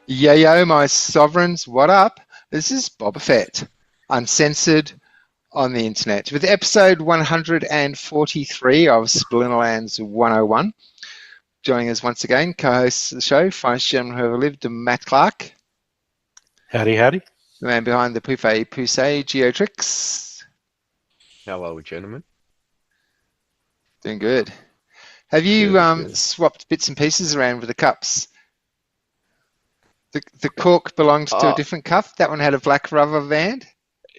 Yayo, my sovereigns, what up? This is Boba Fett, uncensored on the internet, with episode 143 of Splinterlands 101. Joining us once again, co-host of the show, finest gentleman who ever lived, Matt Clark. Howdy, howdy. The man behind the Pouffet Poussey, Geotrix. Hello, gentlemen. Doing good. Have you Good. swapped bits and pieces around with the cups? The cork belonged to a Oh, different cup. That one had a black rubber band.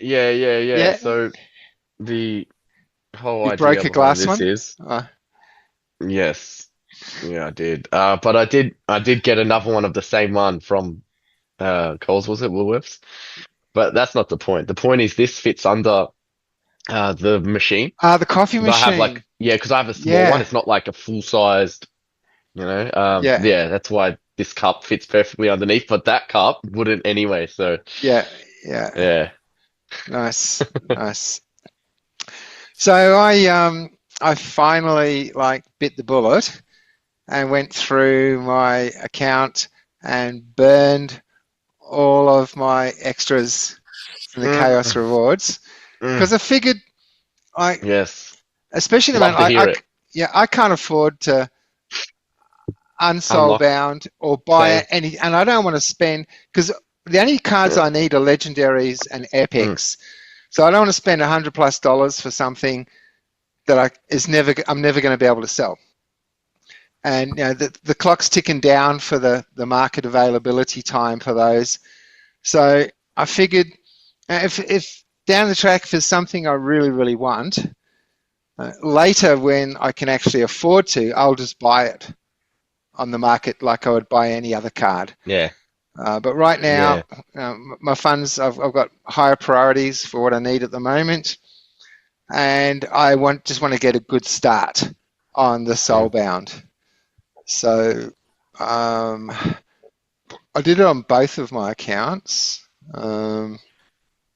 yeah. Yeah, So the whole you idea broke a behind glass this one. is, Oh, yes, yeah, I did. But I did get another one of the same one from Coles, was it? Woolworths? But that's not the point. The point is this fits under the machine. the coffee 'Cause I have machine. like, yeah, because I have a small one. Yeah, It's not like a full-sized, yeah, yeah, that's why this cup fits perfectly underneath, but that cup wouldn't anyway. So yeah, yeah. yeah. Nice, nice. So I finally bit the bullet and went through my account and burned all of my extras from the Chaos Mm, rewards because mm, I figured I, yes. especially the man, Love to hear it. yeah, I can't afford to unsoul Unlock. bound or buy Same. any, and I don't want to spend because the only cards Mm, I need are legendaries and mm, epics. So I don't want to spend $100+ for something that I'm never going to be able to sell. And the clock's ticking down for the market availability time for those. So I figured if down the track if there's something I really really want, later when I can actually afford to, I'll just buy it on the market like I would buy any other card. yeah. But right now, Yeah. my funds, I've got higher priorities for what I need at the moment, and I just want to get a good start on the Mm. Soulbound. So um, I did it on both of my accounts.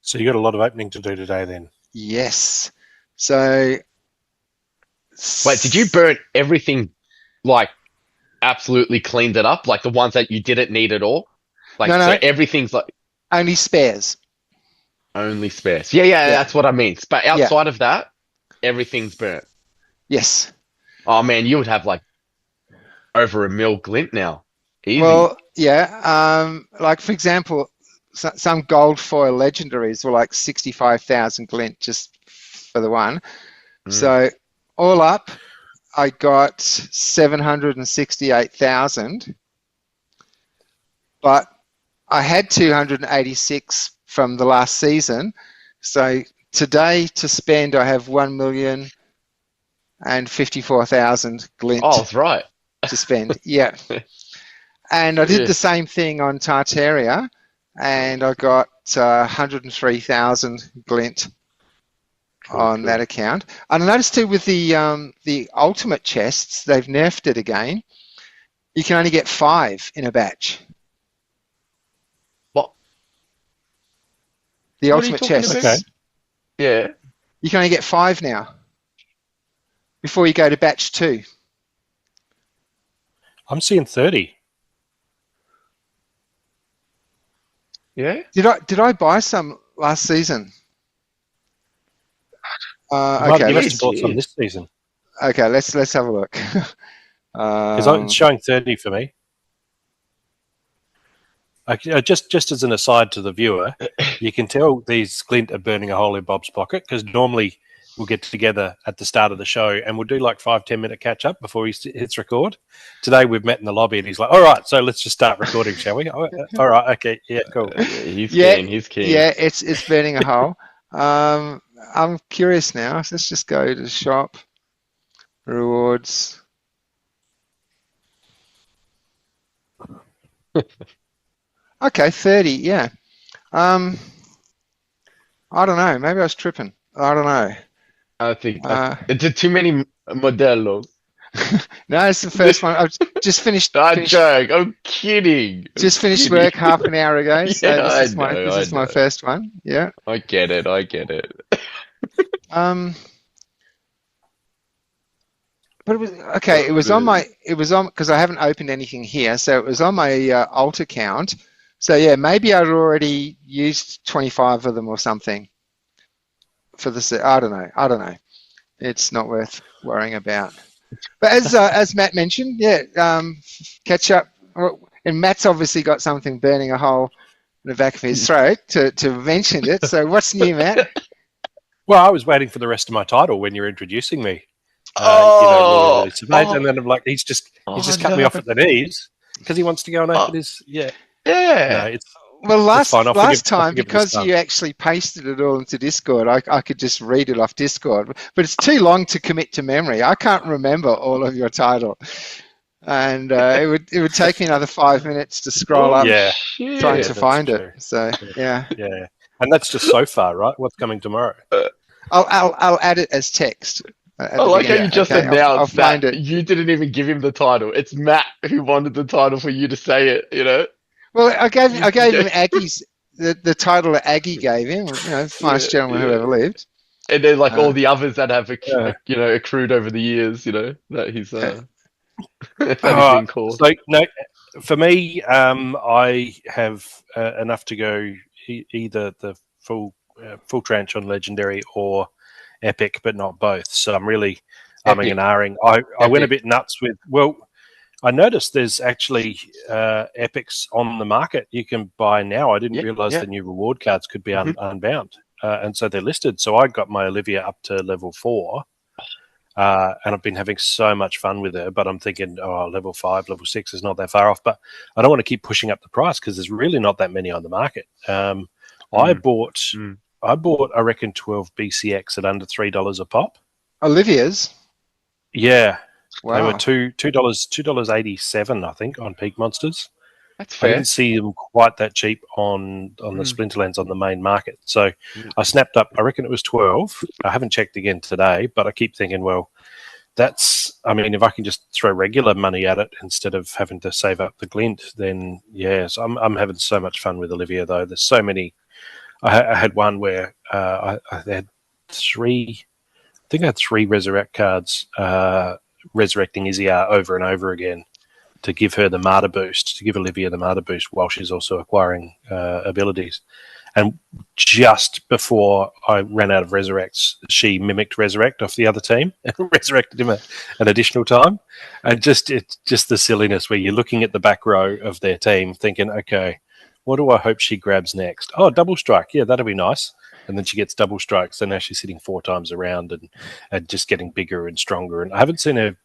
So you got a lot of opening to do today then. Yes. So Wait, did you burn everything like absolutely cleaned it up? Like the ones that you didn't need at all? no, Like so no, everything's like only spares. only spares. Yeah, Yeah, that's what I mean. But yeah, outside of that, everything's burnt. yes. Oh man, you would have like over a mil glint now. Easy. Well, yeah. Like for example, some gold foil legendaries were like 65,000 glint just for the one. Mm. So all up, I got 768,000, but I had 286 from the last season. So today to spend, I have 1,054,000 Oh, glint that's right. to spend. Yeah. And I did Yeah. the same thing on Tartaria, and I got 103,000 glint on that Cool. account. And I noticed too with the ultimate chests, they've nerfed it again. You can only get 5 in a batch. What The what are you ultimate talking about? Okay. chests, Yeah. you can only get 5 now before you go to batch 2. I'm seeing 30. Yeah? Did I buy some last season? You might, Okay, you Yeah, must you have bought some did. this season let's have a look. because it's um, showing 30 for me. Just as an aside to the viewer, you can tell these Glint are burning a hole in Bob's pocket because normally we'll get together at the start of the show and we'll do like 5-10 minute catch up before he hits record. Today we've met in the lobby and he's like, "All right, so let's just start recording, shall we?" "Oh, all right, okay, yeah, cool." Yeah, he's yeah, keen. He's keen. yeah, it's burning a hole. I'm curious now. So let's just go to shop rewards. Okay, 30. Yeah. Um, I don't know. Maybe I was tripping. I don't know. I think Uh, it's too many modelos. no, it's the first one. I've just finished I finished joke. I'm kidding. I'm just finished kidding. work half an hour ago. So Yeah, I know. this I is my know. first one. Yeah. I get it. I get it. Um, But it was okay. It was on my. It was on because I haven't opened anything here, so it was on my alt account. So yeah, maybe I'd already used 25 of them or something for the. I don't know. I don't know. It's not worth worrying about. But as Matt mentioned, yeah, catch up. And Matt's obviously got something burning a hole in the back of his throat to mention it. So what's new, Matt? Well, I was waiting for the rest of my title when you're introducing me. Oh, really surveyed, and then I'm like, he's just cut me off at the knees because he wants to go and open his. Yeah, no, yeah. it's Well, fine. I'll last forgive time, his because son. you actually pasted it all into Discord, I could just read it off Discord. But it's too long to commit to memory. I can't remember all of your title, and it would take me another 5 minutes to scroll up Yeah. Shit. trying Yeah, to that's find true. it. So yeah, Yeah, and that's just so far, right? What's coming tomorrow? I'll add it as text. At I the like how beginning. you just Okay, I'll announced find that it. you didn't even give him the title. It's Matt who wanted the title for you to say it, you know? Well, I gave him Aggie's the title that Aggie gave him. Finest gentleman who ever lived. And then like Uh, all the others that have Yeah. accrued over the years, that he's that he's Uh, been called. so no, for me, I have enough to go either the full tranche on legendary or epic, but not both. So I'm really umming and ahhing. I went a bit nuts with. Well, I noticed there's actually epics on the market you can buy now. I didn't realize the new reward cards could be unbound, and so they're listed. So I got my Olivia up to level 4. And I've been having so much fun with her, but I'm thinking, level 5, level 6 is not that far off. But I don't want to keep pushing up the price because there's really not that many on the market. I bought, I reckon, 12 BCX at under $3 a pop. Olivia's. Yeah, Wow. they were $2.87, I think, on Peak Monsters. That's I fair. didn't see them quite that cheap on the Splinterlands on the main market. So I snapped up, I reckon it was 12. I haven't checked again today, but I keep thinking, well, if I can just throw regular money at it instead of having to save up the glint, then yes, I'm having so much fun with Olivia, though. There's so many. I had one where I had 3, I think I had 3 resurrect cards, resurrecting Izzyar over and over again, to give her the martyr boost, to give Olivia the martyr boost while she's also acquiring abilities. And just before I ran out of resurrects, she mimicked resurrect off the other team and resurrected him an additional time. And it's just the silliness where you're looking at the back row of their team thinking, okay, what do I hope she grabs next? Oh, double strike. Yeah, that'll be nice. And then she gets double strikes, so now she's hitting 4 times around and just getting bigger and stronger. And I haven't seen her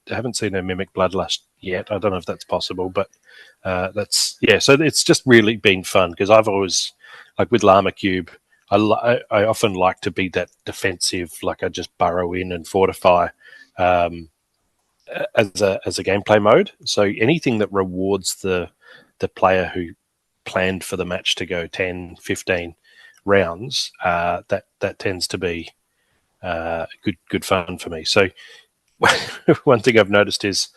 mimic Bloodlust yet. I don't know if that's possible, but So it's just really been fun because I've always, like with Llama Cube, I often like to be that defensive, like I just burrow in and fortify as a gameplay mode. So anything that rewards the player who planned for the match to go 10, 15 rounds, that tends to be good fun for me. So one thing I've noticed is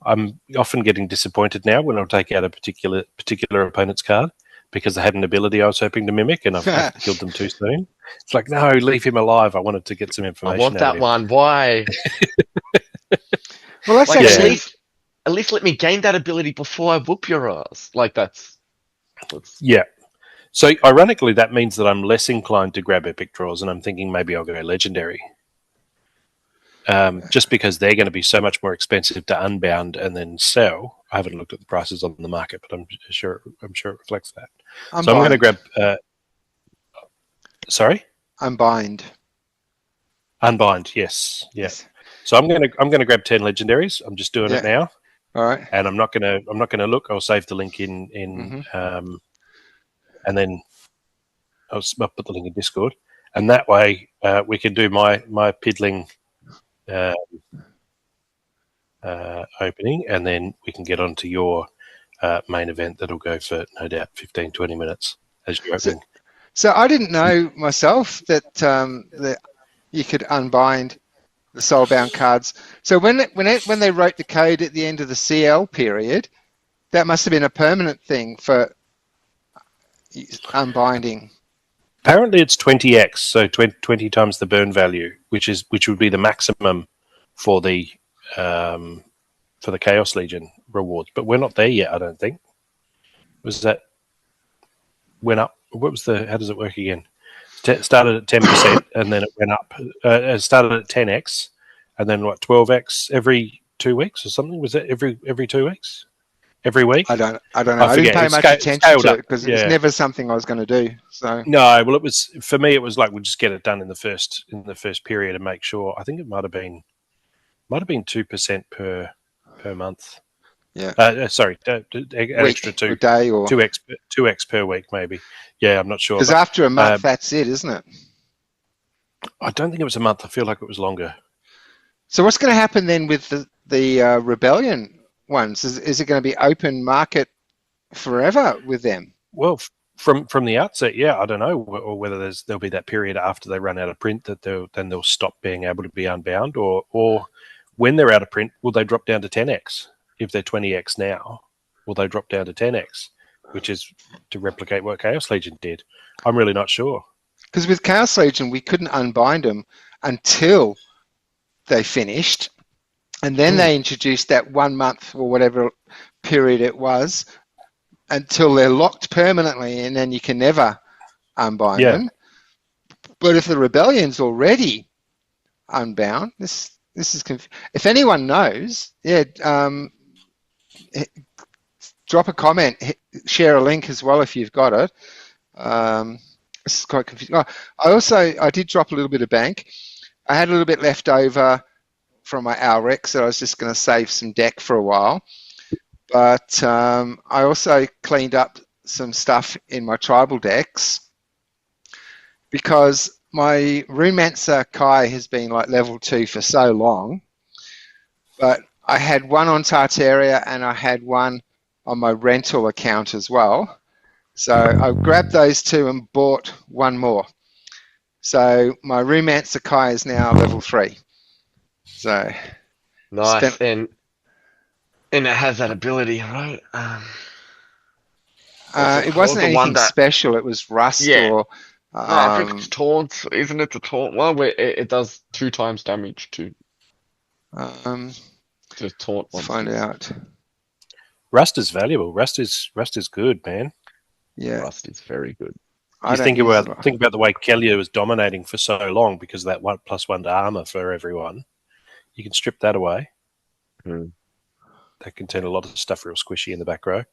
I'm often getting disappointed now when I'll take out a particular opponent's card because they had an ability I was hoping to mimic and I've killed them too soon. It's like, no, leave him alive. I wanted to get some information. I want that one. Why? Well, that's like, actually at least let me gain that ability before I whoop your ass. Like that's yeah. So ironically, that means that I'm less inclined to grab epic draws, and I'm thinking maybe I'll go legendary, just because they're going to be so much more expensive to unbound and then sell. I haven't looked at the prices on the market, but I'm sure it reflects that. So I'm going to grab. Sorry, Unbind. Unbind. Yes. So I'm going to grab 10 legendaries. I'm just doing it now. All right. And I'm not going to look. I'll save the link in and then I'll put the link in Discord, and that way we can do my piddling opening, and then we can get on to your main event that'll go for no doubt 15-20 minutes as you're opening. So I didn't know myself that you could unbind the soulbound cards. So when they wrote the code at the end of the CL period, that must have been a permanent thing for unbinding. Apparently it's 20x, so 20 times the burn value, which would be the maximum for the for the Chaos Legion rewards, but we're not there yet. I don't think. Was that went up? What was the? How does it work again? Started at 10%, and then it went up. It started at 10x, and then what? 12x every 2 weeks or something? Was it every 2 weeks? Every week? I don't know. I forget. didn't pay It much attention scaled to up. it because it Yeah. was never something I was going to do. So No, well, it was for me. It was like we'll just get it done in the first period and make sure. I think it might have been 2% per month. yeah, Sorry, an extra a day or 2x per week maybe. Yeah, I'm not sure. because But after a month, that's it, isn't it? I don't think it was a month. I feel like it was longer. So what's going to happen then with the rebellion ones? Is it going to be open market forever with them? Well, from the outset, yeah, I don't know, or whether there'll be that period after they run out of print that they'll stop being able to be unbound, or when they're out of print, will they drop down to 10x? If they're 20x now, will they drop down to 10x, which is to replicate what Chaos Legion did? I'm really not sure. Because with Chaos Legion, we couldn't unbind them until they finished, and then they introduced that 1 month or whatever period it was until they're locked permanently, and then you can never unbind them. But if the rebellion's already unbound, this is if anyone knows, drop a comment, share a link as well if you've got it. This is quite confusing. I did drop a little bit of bank. I had a little bit left over from my Alrex, so I was just going to save some deck for a while. But I also cleaned up some stuff in my tribal decks because my Runemancer Kai has been like level 2 for so long. But I had one on Tartaria and I had one on my rental account as well. So I grabbed those two and bought one more. So my Runemancer Kai is now level 3. So nice, and it has that ability, right? it wasn't anything special. It was rust or. I think it's taunt, isn't it? The taunt one where it does 2 times damage to taunt. Let's find out. Rust is valuable. Rust is good, man. Yeah, Rust is very good. You think about the way Kellier was dominating for so long because of that 1+1 to armor for everyone. You can strip that away. That can turn a lot of stuff real squishy in the back row.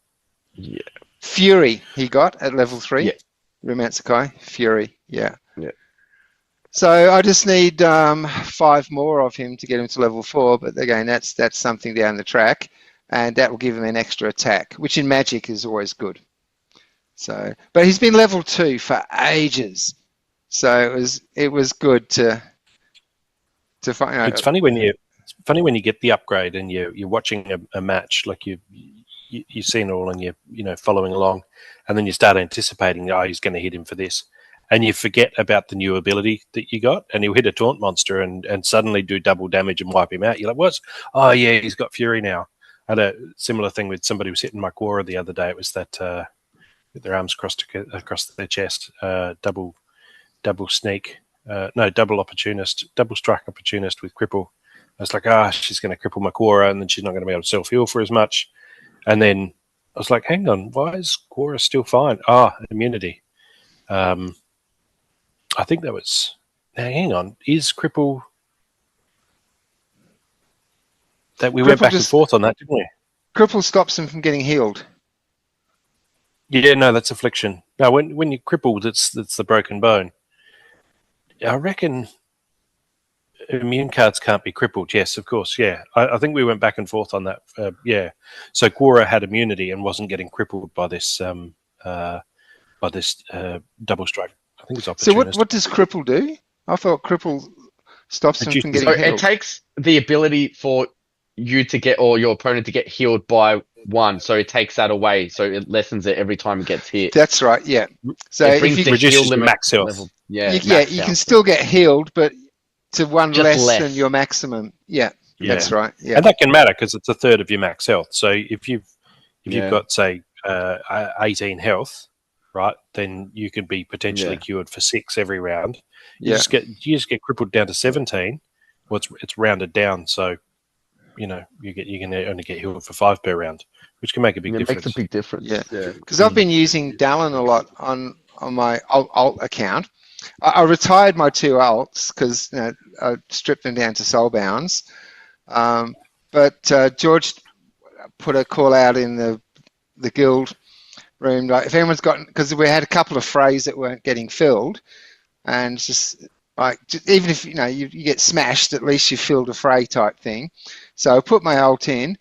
Yeah. Fury he got at level 3. Yeah. Runemancer Kai, Fury. Yeah. Yeah. So I just need 5 more of him to get him to level 4. But again, that's something down the track, and that will give him an extra attack, which in Magic is always good. So, but he's been level 2 for ages, so it was good to find. It's funny when you get the upgrade and you're watching a match, like you've seen it all and you're following along, and then you start anticipating, he's going to hit him for this, and you forget about the new ability that you got, and he'll hit a taunt monster and suddenly do double damage and wipe him out. You're like, what? Oh yeah, he's got Fury now. I had a similar thing with somebody who was hitting my Quora the other day. It was that. With their arms across their chest, double sneak, double opportunist, double strike opportunist with cripple. I was like, she's going to cripple my Quora, and then she's not going to be able to self heal for as much. And then I was like, hang on, why is Quora still fine? Immunity. I think that was. Now, hang on, is cripple? That we went back and forth on that, didn't we? Cripple stops him from getting healed. Yeah, no, that's affliction. No, when you're crippled, it's the broken bone. I reckon immune cards can't be crippled. Yes, of course. Yeah, I think we went back and forth on that. Yeah, so Quora had immunity and wasn't getting crippled by this double strike. I think it's opportunist. So what does cripple do? I thought cripple stops him from getting healed. It takes the ability for you to get or your opponent to get healed by 1, so it takes that away, so it lessens it every time it gets hit. That's right, yeah. So it brings if the reduces heal limit max health. level. Yeah, you can still get healed, but to 1 Just less than your maximum. Yeah, that's right. Yeah, and that can matter because it's a third of your max health. So if you've got say 18 health, right, then you could be potentially cured for 6 every round. You just get crippled down to 17. Well, it's rounded down, so you can only get healed for 5 per round, which can make a big difference. Makes a big difference. Yeah. Yeah. Because I've been using Dallin a lot on my alt account. I retired my 2 alts because I stripped them down to soulbounds. But George put a call out in the guild room, like if anyone's got, because we had a couple of frays that weren't getting filled, and it's just like, even if you get smashed, at least you filled a fray type thing. So I put my alt in,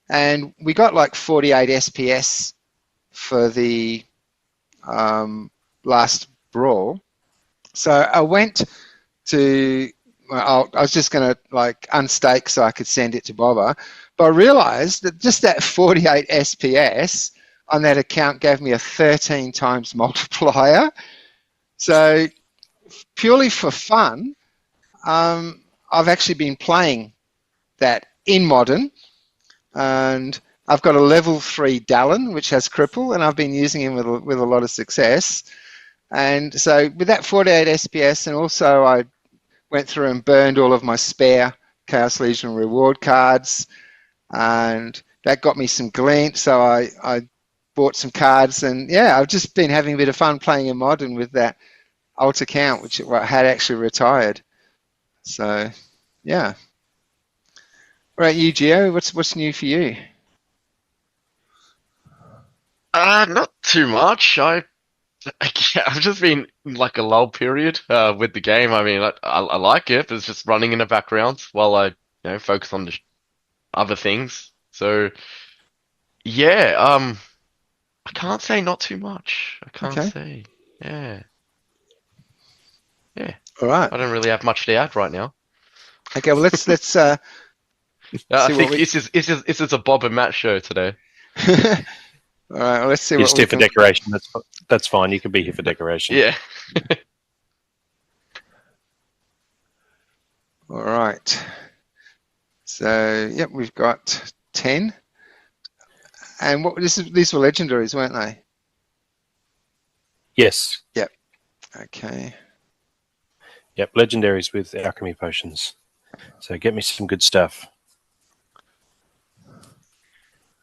and we got like 48 SPS for the last brawl. So I went to my alt. I was just going to like unstake so I could send it to Bobber, but I realised that just that 48 SPS on that account gave me a 13 times multiplier. So purely for fun, I've actually been playing that in Modern, and I've got a level 3 Dallin, which has cripple, and I've been using him with a lot of success. And so with that 48 SPS, and also I went through and burned all of my spare Chaos Legion reward cards, and that got me some glint, so I bought some cards, and yeah, I've just been having a bit of fun playing in Modern with that alt account, which I had actually retired. So yeah. All right, you, Gio, what's new for you? Not too much. I've just been in like a lull period with the game. I mean, I like it, but it's just running in the background while I focus on the other things. So yeah, I can't say not too much. I can't say. Yeah. All right. I don't really have much to add right now. Okay, well let's I think this is a Bob and Matt show today. All right, well, let's see. You're just here for decoration. That's fine. You can be here for decoration. Yeah. All right. So yep, we've got 10. And these were legendaries, weren't they? Yes. Yep. Okay. Yep. Legendaries with alchemy potions. So get me some good stuff.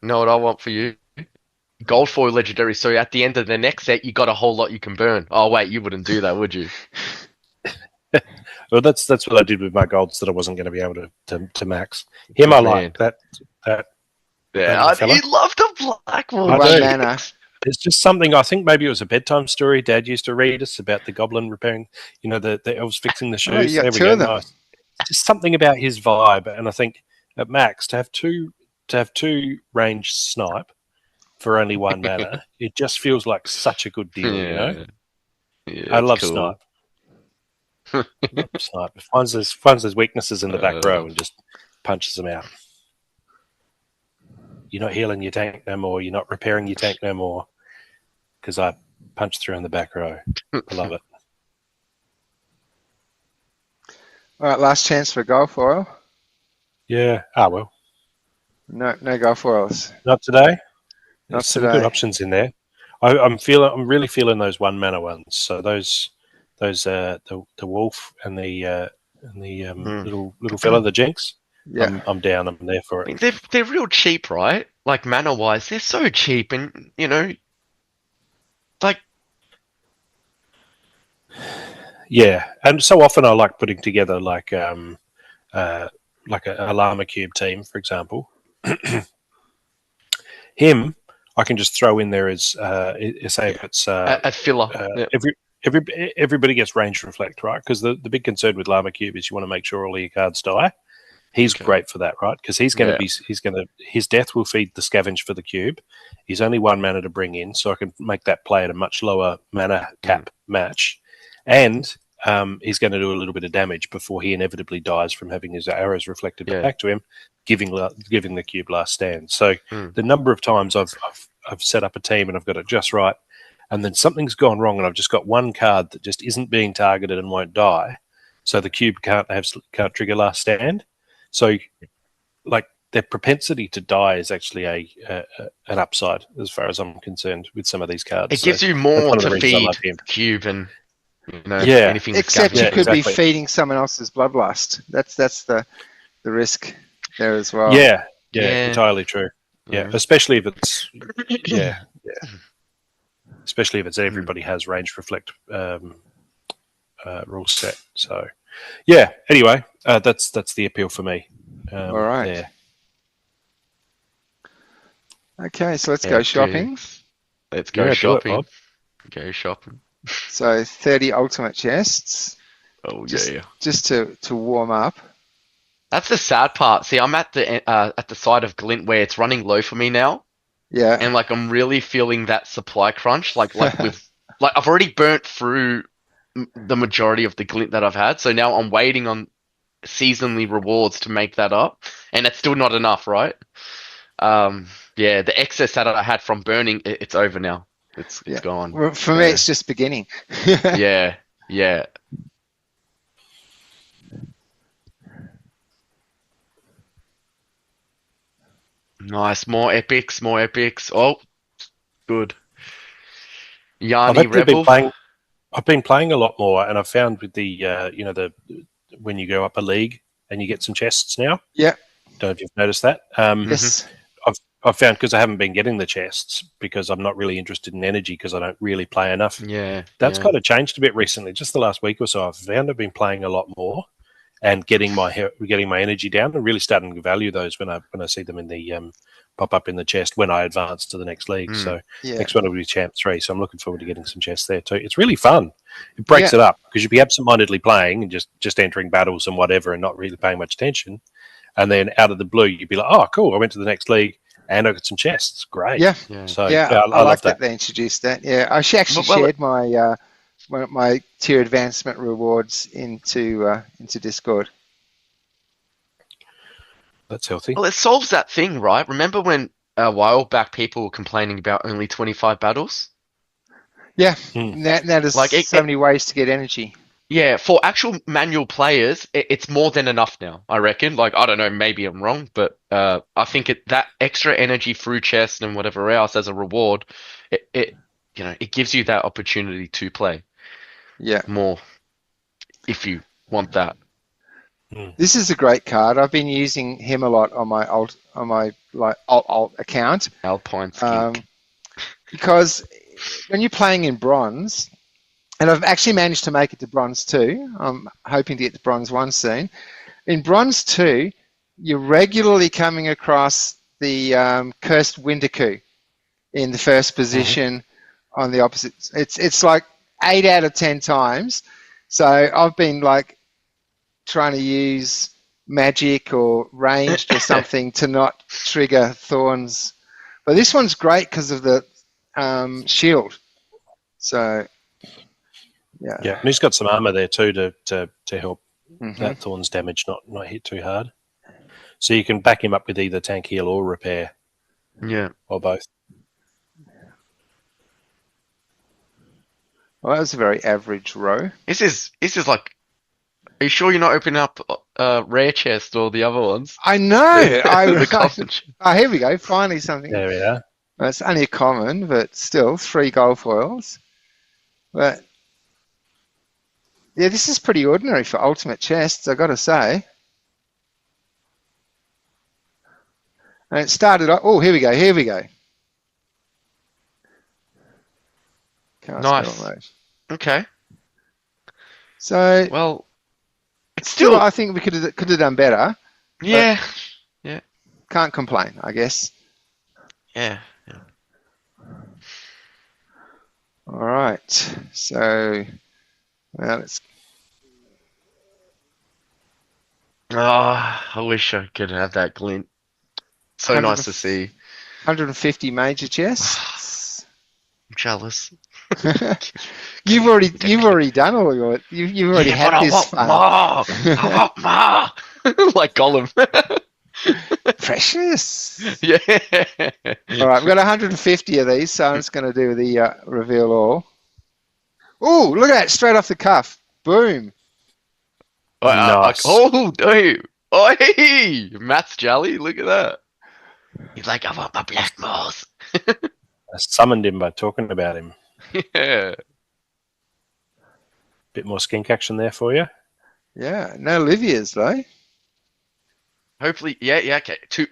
Know what I want for you? Gold foil legendary. So at the end of the next set, you got a whole lot you can burn. Oh wait, you wouldn't do that, would you? Well, that's what I did with my golds that I wasn't going to be able to max. Him, I like that. Yeah, you love the black one. One mana. It's just something. I think maybe it was a bedtime story Dad used to read us about the goblin repairing. The elves fixing the shoes. Oh, you got there we 2 go. of them. Nice. Just something about his vibe, and I think at max to have two ranged snipe for only 1 mana, it just feels like such a good deal. Yeah, I love cool. snipe. Love snipe. It finds those weaknesses in the back row and just punches them out. You're not healing your tank no more. You're not repairing your tank no more because I punched through in the back row. I love it. All right, last chance for gold foil. Yeah. Well. No gold foils. Not today. Not There's some today. good options in there. I'm really feeling those 1 mana ones. So those the wolf and the little fella, the Jinx. Yeah. I'm down. I'm there for it. I mean, they're real cheap, right? Like mana wise, they're so cheap, and like yeah. And so often I like putting together like a llama cube team, for example. Him, I can just throw in there as say if it's a filler. Everybody gets range reflect, right? Because the big concern with llama cube is you want to make sure all of your cards die. He's great for that, right? Because his death will feed the scavenge for the cube. He's only 1 mana to bring in, so I can make that play at a much lower mana cap match. And he's going to do a little bit of damage before he inevitably dies from having his arrows reflected back to him, giving the cube last stand. So the number of times I've set up a team and I've got it just right, and then something's gone wrong and I've just got one card that just isn't being targeted and won't die, so the cube can't trigger last stand. So, like, their propensity to die is actually an upside as far as I'm concerned with some of these cards. It gives you more to feed cube and anything. Except you could be feeding someone else's bloodlust. That's the risk. there as well. Yeah, Yeah. entirely true. Yeah, especially if it's especially if it's everybody has range reflect rule set. So yeah. Anyway, that's the appeal for me. All right. There. Okay, so let's go shopping. Let's go Yeah, shopping. do it, Bob. Go shopping. So 30 ultimate chests. Oh Just, yeah. Just to warm up. That's the sad part. See, I'm at the side of Glint where it's running low for me now, Yeah. and like I'm really feeling that supply crunch. Like I've already burnt through the majority of the Glint that I've had, so now I'm waiting on seasonally rewards to make that up, and it's still not enough, right? Yeah, the excess that I had from burning, it's over now. It's gone. Well, for me, it's just beginning. Yeah. Nice, more epics. Oh, good. Yanni Rebel. I've been playing a lot more, and I've found with the when you go up a league and you get some chests now. Yeah. Don't know if you've noticed that. Yes. I've found because I haven't been getting the chests because I'm not really interested in energy because I don't really play enough. Yeah. That's kind of changed a bit recently. Just the last week or so, I've found I've been playing a lot more and getting my energy down and really starting to value those when I see them in the pop up in the chest when I advance to the next league. So next one will be Champ 3. So I'm looking forward to getting some chests there too. It's really fun. It breaks it up because you'd be absent-mindedly playing and just entering battles and whatever and not really paying much attention. And then out of the blue, you'd be like, oh, cool, I went to the next league and I got some chests. Great. Yeah. So I like that they introduced that. Yeah, I actually shared my my tier advancement rewards into Discord. That's healthy. Well, it solves that thing, right? Remember when a while back people were complaining about only 25 battles? Yeah. Now there's so many ways to get energy. Yeah, for actual manual players, it's more than enough now, I reckon. Like, I don't know, maybe I'm wrong, but I think that extra energy through chest and whatever else as a reward, it gives you that opportunity to play more if you want that. This is a great card. I've been using him a lot on my alt account. Alpine Skink. Because when you're playing in bronze, and I've actually managed to make it to bronze 2. I'm hoping to get to bronze 1 soon. In bronze 2, you're regularly coming across the cursed Wintercoo in the first position on the opposite. It's like 8 out of 10 times. So I've been like trying to use magic or ranged or something to not trigger thorns. But this one's great because of the shield. So yeah, and he's got some armor there too to help that thorns damage not hit too hard. So you can back him up with either tank heal or repair. Yeah, or both. Well, that was a very average row. This is like. Are you sure you're not opening up rare chest or the other ones? I know. Oh, here we go. Finally something. There we are. Well, it's only a common, but still 3 gold foils. But yeah, this is pretty ordinary for ultimate chests, I got to say. And it started off. Oh, here we go. Nice. Okay. So well, it's still, I think we could have done better. Yeah. Can't complain, I guess. Yeah. All right. So, well, it's. I wish I could have that glint. So nice to see. 150 major chests. I'm jealous. You've already done all your. You've already had this fun. I want more. Like Gollum. Precious. Yeah. All right, we've got 150 of these, so I'm just going to do the reveal all. Oh, look at that! Straight off the cuff. Boom. Nice. Dude. Oh, hey, Matt's jelly. Look at that. He's like, I want my black moss. I summoned him by talking about him. Yeah. Bit more skink action there for you. Yeah, no Livia's though. Hopefully, yeah, okay. Two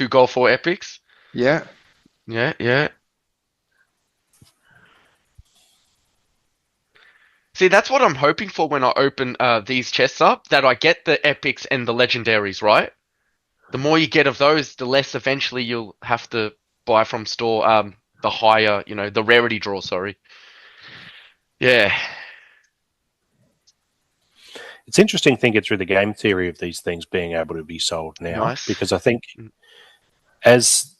gold for epics. Yeah. Yeah. See, that's what I'm hoping for when I open these chests up, that I get the epics and the legendaries, right? The more you get of those, the less eventually you'll have to buy from store, the higher, the rarity draw, sorry. Yeah. It's interesting thinking through the game theory of these things being able to be sold now, Nice. because I think as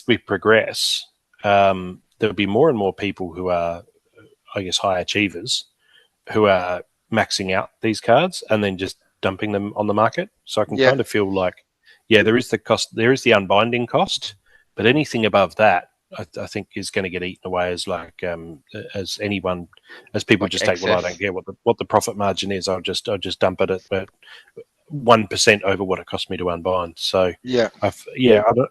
we progress, there'll be more and more people who are, I guess, high achievers who are maxing out these cards and then just dumping them on the market. So I can Yeah. kind of feel like, yeah, there is the cost, there is the unbinding cost, but anything above that, I think is going to get eaten away as as people Like just take. Well, I excess. don't care what the profit margin is. I'll just dump it at 1% over what it cost me to unbind. So Yeah. I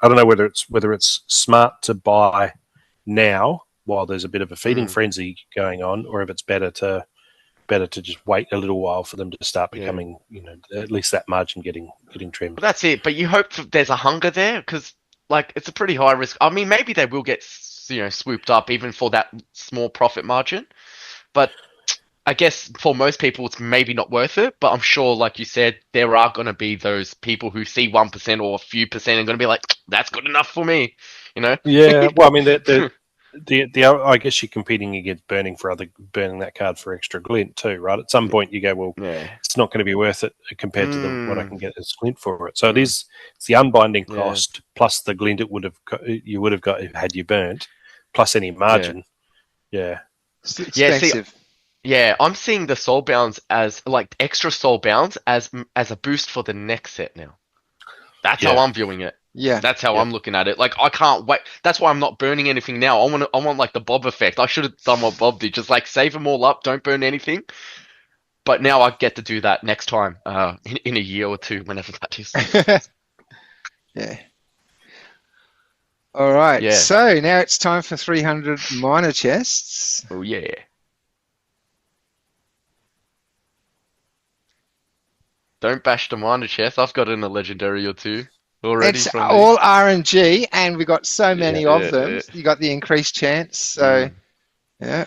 don't know whether it's smart to buy now while there's a bit of a feeding frenzy going on, or if it's better to just wait a little while for them to start becoming, at least that margin getting trimmed. But that's it. But you hope there's a hunger there, because it's a pretty high risk. I mean, maybe they will get swooped up even for that small profit margin. But I guess for most people, it's maybe not worth it. But I'm sure, like you said, there are going to be those people who see 1% or a few percent and going to be like, "That's good enough for me," Yeah, well, I mean, the I guess you're competing against burning that card for extra glint too, right? At some point, you go, well, Yeah. it's not going to be worth it compared to what I can get as glint for it. So it's the unbinding cost plus the glint you would have got had you burnt, plus any margin. Yeah. It's expensive. Yeah, I'm seeing the soul bounds as extra soul bounds as a boost for the next set now. That's how I'm viewing it. Yeah. That's how I'm looking at it. I can't wait. That's why I'm not burning anything now. I want like the Bob effect. I should have done what Bob did. Just save them all up, don't burn anything. But now I get to do that next time, in a year or two, whenever that is. Yeah. All right. Yeah. So now it's time for 300 minor chests. Oh yeah. Don't bash the minor chest. I've got in a legendary or two already. It's from all RNG, and we got so many of them. Yeah. You got the increased chance. So yeah.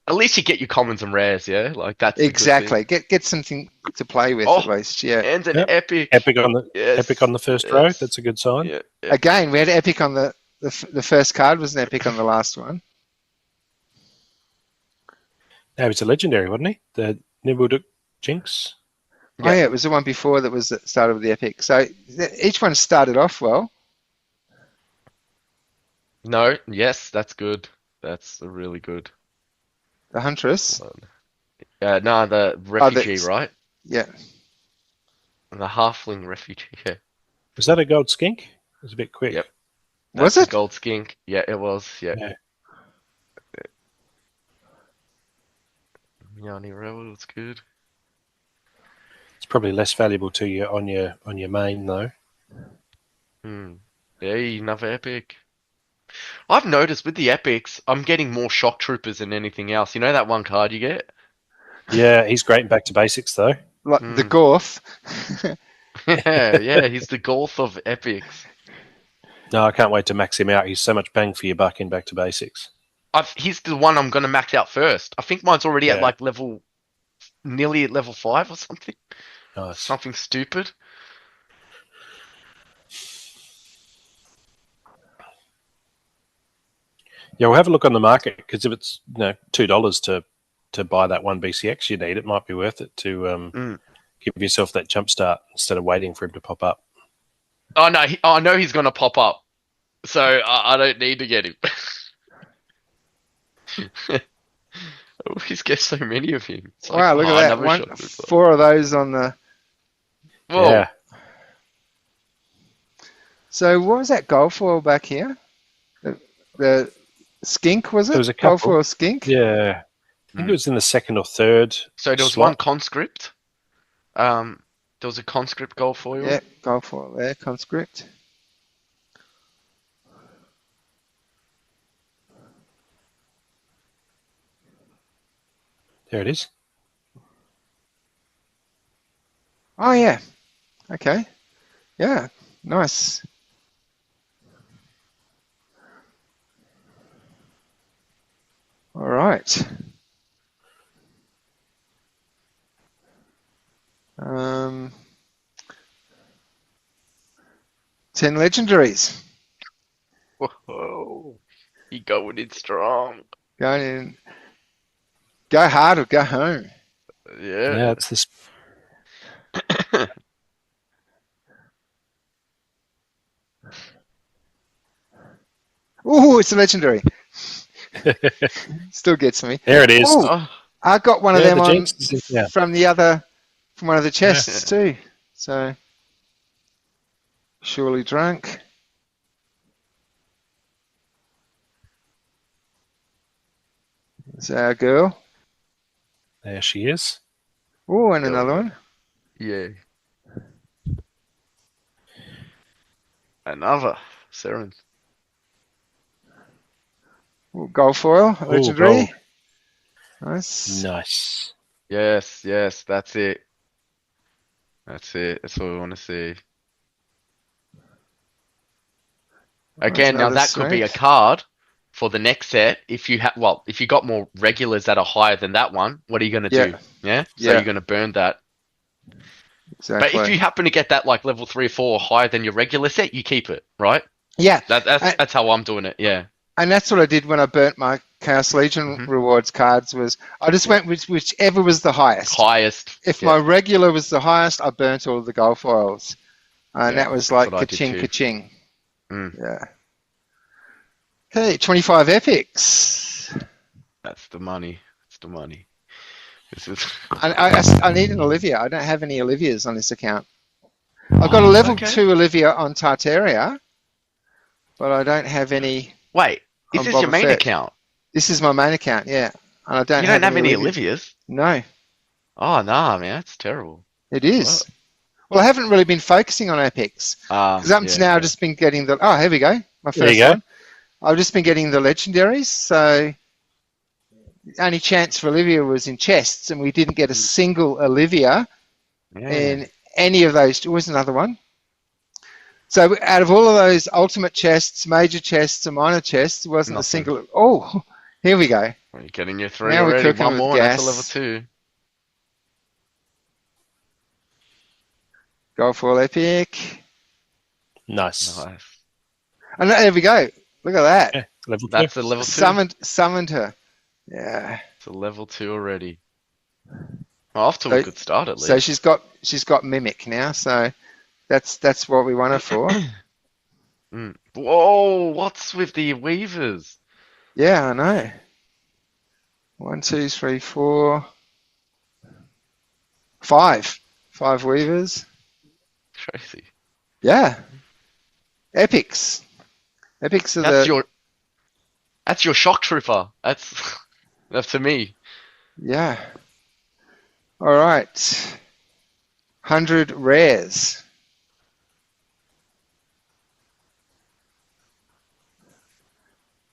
At least you get your commons and rares, yeah? That's Exactly. Get something to play with at least. Yeah. And an epic. Epic on the first row. That's a good sign. Yeah. Again, we had epic on the first card was an epic on the last one. No, it's a legendary, wasn't he? The Nibbled Jinx. Oh yeah, it was the one before that started with the epic. So each one started off well. No, yes, that's good. That's really good. The Huntress. No, the refugee, right? Yeah. The halfling refugee. Yeah. Was that a gold skink? It was a bit quick. Yep. Was it? Gold skink. Yeah, it was. Yeah. Yanni Rebel, it's good. It's probably less valuable to you on your main though. Hey, another epic. I've noticed with the epics, I'm getting more shock troopers than anything else. You know that one card you get? Yeah, he's great in back to basics though. Like the Gorth. Yeah, he's the Golf of epics. No, I can't wait to max him out. He's so much bang for your buck in back to basics. He's the one I'm going to max out first. I think mine's already at nearly at level 5 or something. Nice. Something stupid. Yeah, we'll have a look on the market, because if it's $2 to buy that one BCX you need, it might be worth it to give yourself that jump start instead of waiting for him to pop up. Oh no, I know he's going to pop up, so I don't need to get him. I always get so many of him. It's wow, look at that. 4 of those on the... Whoa. Yeah. So what was that goal for back here? The skink, was it? There was a goal couple. for a skink? Yeah. I think it was in the second or third. So there was slot. one conscript. There was a conscript goal for you. Yeah, goal for there, conscript. There it is. Oh yeah. Okay. Yeah, nice. All right. 10 legendaries. Whoa. You going in strong. Going in. Go hard or go home. Yeah, Yeah. it's this. Ooh, it's a legendary. Still gets me. There it is. Ooh, Oh, I got one of Yeah, them the on jinx is in there. from one of the chests too. So, surely drunk. There's our girl. There she is. Oh, and Go another on. one. yeah. Another. Seren. Ooh, gold foil, Oh, legendary. gold. Nice. Nice. Yes, that's it. That's it. That's what we want to see. Again, now Another that could be a snake. card for the next set. If you if you got more regulars that are higher than that one, what are you gonna do? Yeah, Yeah. So yeah, you're gonna burn that. But if exactly. you happen to get that like level 3 or 4 higher than your regular set, you keep it, right? Yeah, That's how I'm doing it. Yeah. and that's what I did when I burnt my Chaos Legion hmm rewards cards. Was I just Yeah. went with whichever was the highest. Highest. If Yeah. my regular was the highest, I burnt all of the gold foils, and Yeah. that was That's like what I did ka-ching, too. ka-ching. Mm, Yeah. Okay, 25 epics. that's the money. That's the money. This is. I need an Olivia. I don't have any Olivias on this account. I've got a Oh, level okay. 2 Olivia on Tartaria, but I don't have any Wait, is on this your Boba main Fett. account? This is my main account, yeah. And I don't You don't have any Olivias. Olivias? No, Oh, nah, man, that's terrible. it What? is. Well, I haven't really been focusing on epics. Because up to now, I've Yeah. just been getting the... Oh, here we go. My There you first go. one. I've just been getting the legendaries, so the only chance for Olivia was in chests, and we didn't get a single Olivia Yeah. in any of those. There was another one. So out of all of those ultimate chests, major chests, and minor chests, there wasn't a Nothing. single... Oh, here we go. Well, you're getting your 3 Now we're already. cooking One with more, and that's a gas. level 2. Go for epic. Nice. Nice. And there we go. Look at that. Yeah, level 2. That's a level 2. Summoned her. Yeah. It's a level 2 already. Well, off to a good start at least. So she's got mimic now. So that's what we want her for. Whoa! What's with the weavers? Yeah, I know. 1, 2, 3, 4, 5. 5 weavers. Crazy. Yeah. Epics. Epics are That's your shock trooper. That's to me. Yeah. All right. 100 rares.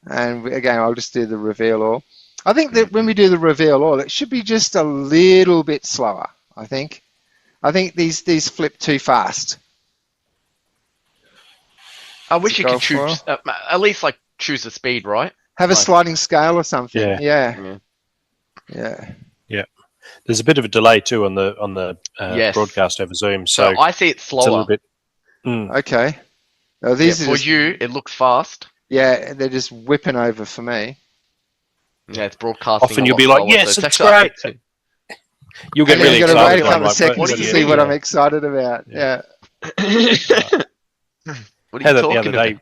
And again, I'll just do the reveal all. I think that when we do the reveal all, it should be just a little bit slower. I think these flip too fast. I wish you go could choose at least like choose a speed, right? Have a Like- sliding scale or something. Yeah. Yeah. There's a bit of a delay too on the Yes. broadcast over Zoom, So so I see it it's a little slower. bit. Okay. Now, Yeah, these are for just, you, it looks fast. yeah, they're just whipping over for me. Yeah, it's broadcasting. Often a you'll lot be like, slower, "Yes, so it's actually great." affecting- You'll get And then really you've got to excited. wait a couple I'm of like, seconds what to do you see what mean? I'm excited about. Yeah. Yeah. What are Had you it the talking other about?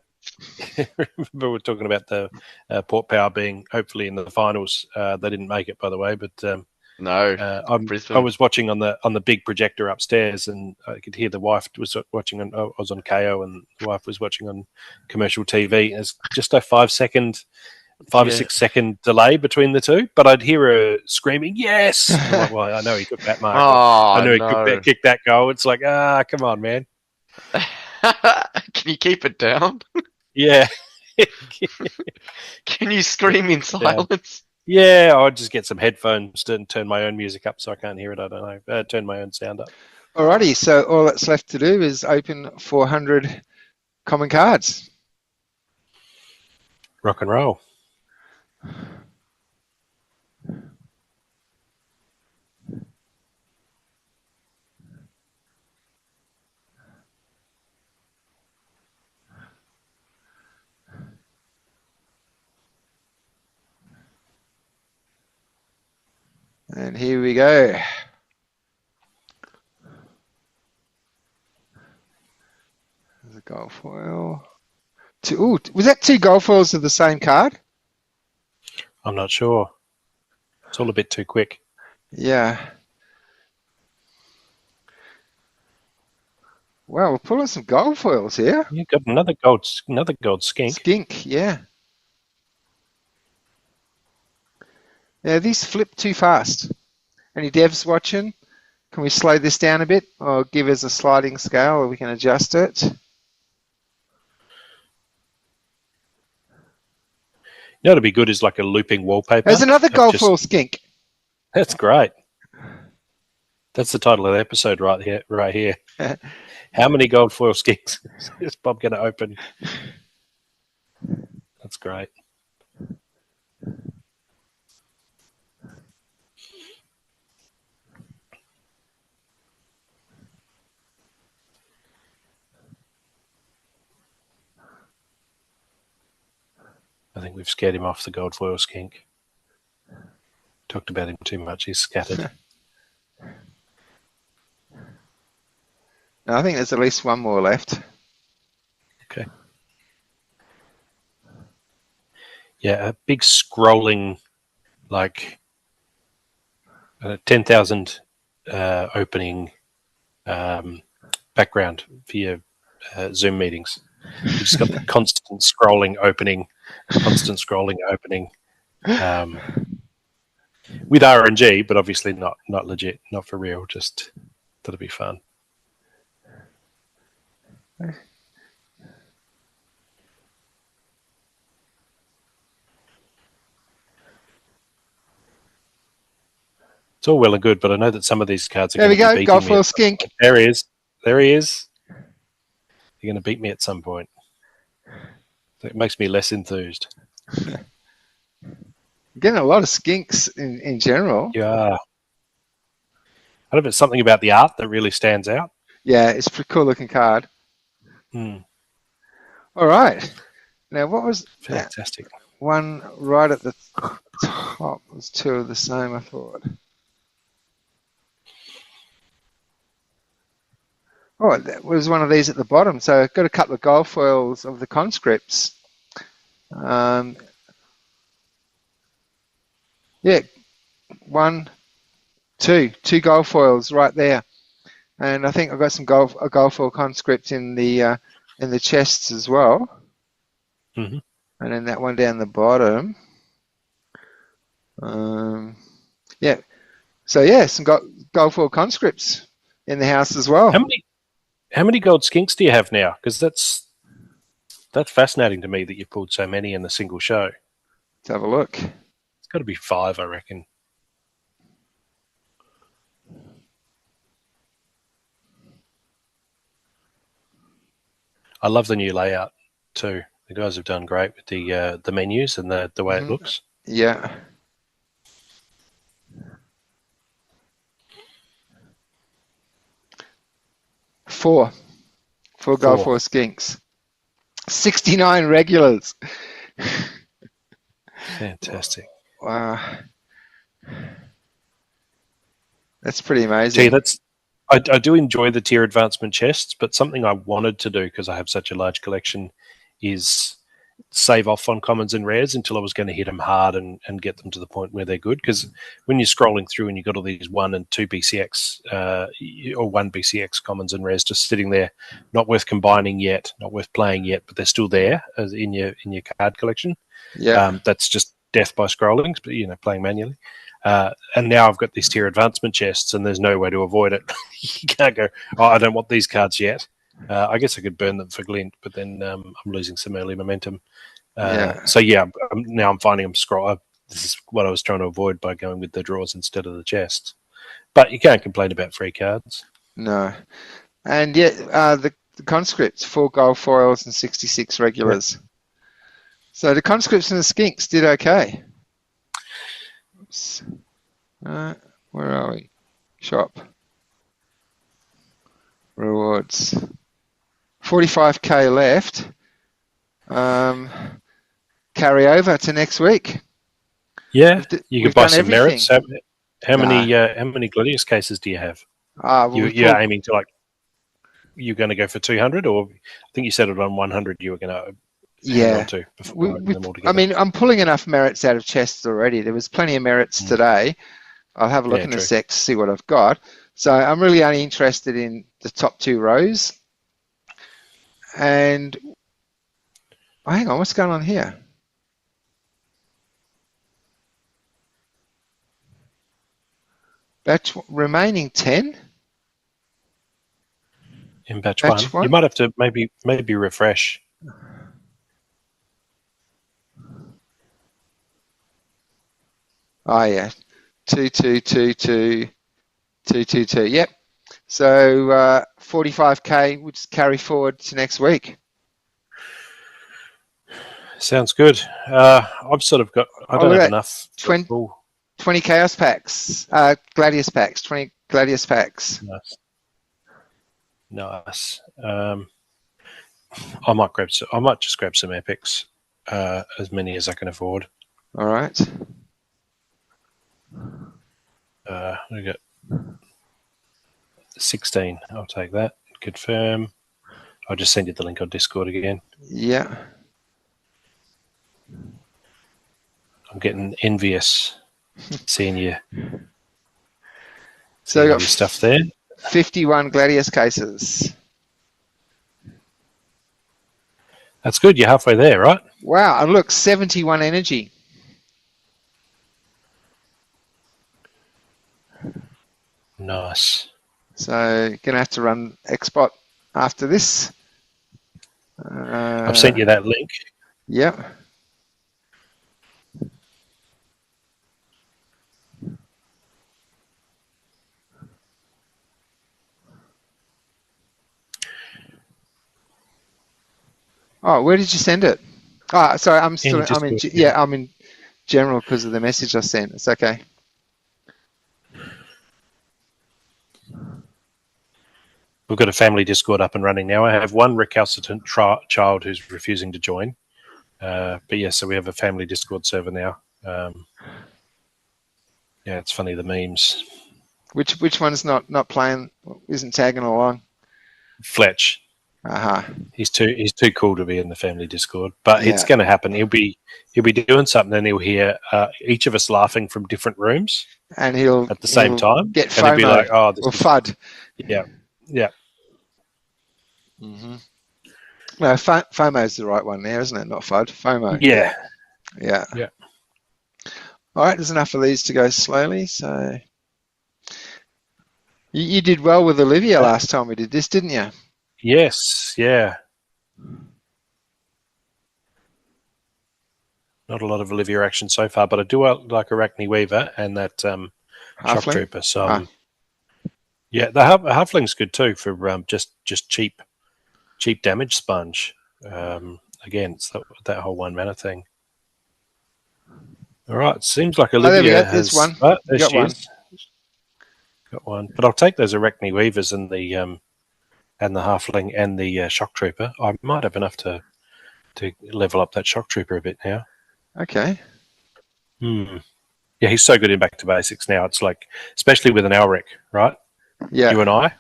day. Remember we were talking about the Port Power being hopefully in the finals. They didn't make it, by the way, but No, I Brisbane. was watching on the big projector upstairs, and I could hear the wife was watching. I was on KO, and the wife was watching on commercial TV. It's just a 5 or 6 second delay between the two, but I'd hear her screaming, "Yes!" I'm like, well, I know he took that mark. Oh, I know he no. kicked that goal. It's like, come on, man. Can you keep it down? Yeah. Can you scream in silence? Yeah, I'd just get some headphones and turn my own music up so I can't hear it. I don't know. Turn my own sound up. Alrighty, so all that's left to do is open 400 common cards. Rock and roll. And here we go. There's a gold foil. Ooh, was that 2 gold foils of the same card? I'm not sure. It's all a bit too quick. Yeah. Wow, we're pulling some gold foils here. You got another gold skink. Skink, yeah. Yeah, these flip too fast. Any devs watching? Can we slow this down a bit or give us a sliding scale or we can adjust it? You know what'd be good is like a looping wallpaper. There's another gold foil skink. That's great. That's the title of the episode right here. How many gold foil skinks is Bob going to open? That's great. I think we've scared him off the gold foil skink. Talked about him too much. He's scattered. No, I think there's at least one more left. Okay. Yeah, a big scrolling, like 10,000 opening background for your Zoom meetings. You've just got the constant scrolling opening. With RNG, but obviously not legit, not for real. Just that'll be fun. It's all well and good, but I know that some of these cards are There we going to be go, beating gold me. foil skink. There he is. You're going to beat me at some point. It makes me less enthused. Getting a lot of skinks in general. Yeah. I don't know if it's something about the art that really stands out. Yeah, it's a pretty cool looking card. All right. Now, what was fantastic? That one right at the top was 2 of the same, I thought. Oh, that was one of these at the bottom. So I've got a couple of gold foils of the conscripts. Yeah, 1, 2 gold foils right there, and I think I've got some a gold foil conscript in the chests as well. Mm-hmm. And then that one down the bottom. Yeah, so yeah, some gold foil conscripts in the house as well. How many gold skinks do you have now? Because that's fascinating to me that you pulled so many in a single show. Let's have a look. It's got to be 5, I reckon. I love the new layout too. The guys have done great with the menus and the way it looks. Yeah. Four gold foil skinks. 69 regulars. Fantastic. Wow. That's pretty amazing. Gee, I do enjoy the tier advancement chests, but something I wanted to do because I have such a large collection is save off on commons and rares until I was going to hit them hard and get them to the point where they're good. Because when you're scrolling through and you've got all these 1 and 2 BCX or 1 BCX commons and rares just sitting there, not worth combining yet, not worth playing yet, but they're still there as in your card collection. Yeah. That's just death by scrolling, but playing manually. And now I've got these tier advancement chests and there's no way to avoid it. You can't go, I don't want these cards yet. I guess I could burn them for Glint, but then I'm losing some early momentum. So yeah, now I'm finding them scroll. This is what I was trying to avoid by going with the draws instead of the chests. But you can't complain about free cards. No. And yet, the conscripts, 4 gold foils and 66 regulars. So the conscripts and the skinks did okay. Oops. Where are we? Shop. Rewards. 45k left. Carry over to next week. Yeah, you could buy some everything. merits. How many Gladius cases do you have? Well, You're aiming to you're going to go for 200, or I think you settled on 100. You were going to hang on to before them all together. I mean, I'm pulling enough merits out of chests already. There was plenty of merits today. I'll have a look in a sec to see what I've got. So I'm really only interested in the top 2 rows. And hang on, what's going on here? Batch remaining 10 in batch one. You might have to maybe refresh. Oh yeah, 2222222. Yep. So 45k would just carry forward to next week. Sounds good. I've sort of got. I don't have enough. 20 chaos packs, Gladius packs, 20 Gladius packs. Nice. I might just grab some epics, as many as I can afford. All right. We got 16. I'll take that. Confirm. I'll just send you the link on Discord again. Yeah. I'm getting envious seeing you. So you got stuff there. 51 Gladius cases. That's good. You're halfway there, right? Wow. And look, 71 energy. Nice. So you're going to have to run Xbot after this. I've sent you that link. Yep. Oh, where did you send it? Oh, sorry, I'm in general because of the message I sent. It's okay. We've got a family Discord up and running now. I have one recalcitrant child who's refusing to join. But yeah, so we have a family Discord server now. Yeah, it's funny, the memes. Which one's not playing? Isn't tagging along? Fletch. He's too cool to be in the family Discord, but it's going to happen. He'll be doing something, and he'll hear each of us laughing from different rooms, and he'll at the same time get FOMO, and he'll be like, "Oh, this or FUD." Yeah. Mm-hmm. No, FOMO is the right one there, isn't it? Not FUD. FOMO. Yeah. All right, there's enough of these to go slowly. So you did well with Olivia last time we did this, didn't you? Yes, yeah. Not a lot of Olivia action so far, but I do like Arachne Weaver and that Shock Trooper. So, yeah, the Halfling's good too for just cheap damage sponge. Again, it's that whole 1 mana thing. All right, seems like Olivia has one. There she is. Got one, but I'll take those Arachne Weavers and the Halfling and the Shock Trooper. I might have enough to level up that Shock Trooper a bit now. Okay. Yeah, he's so good in Back to Basics now. It's like, especially with an Elric, right? Yeah. You and I,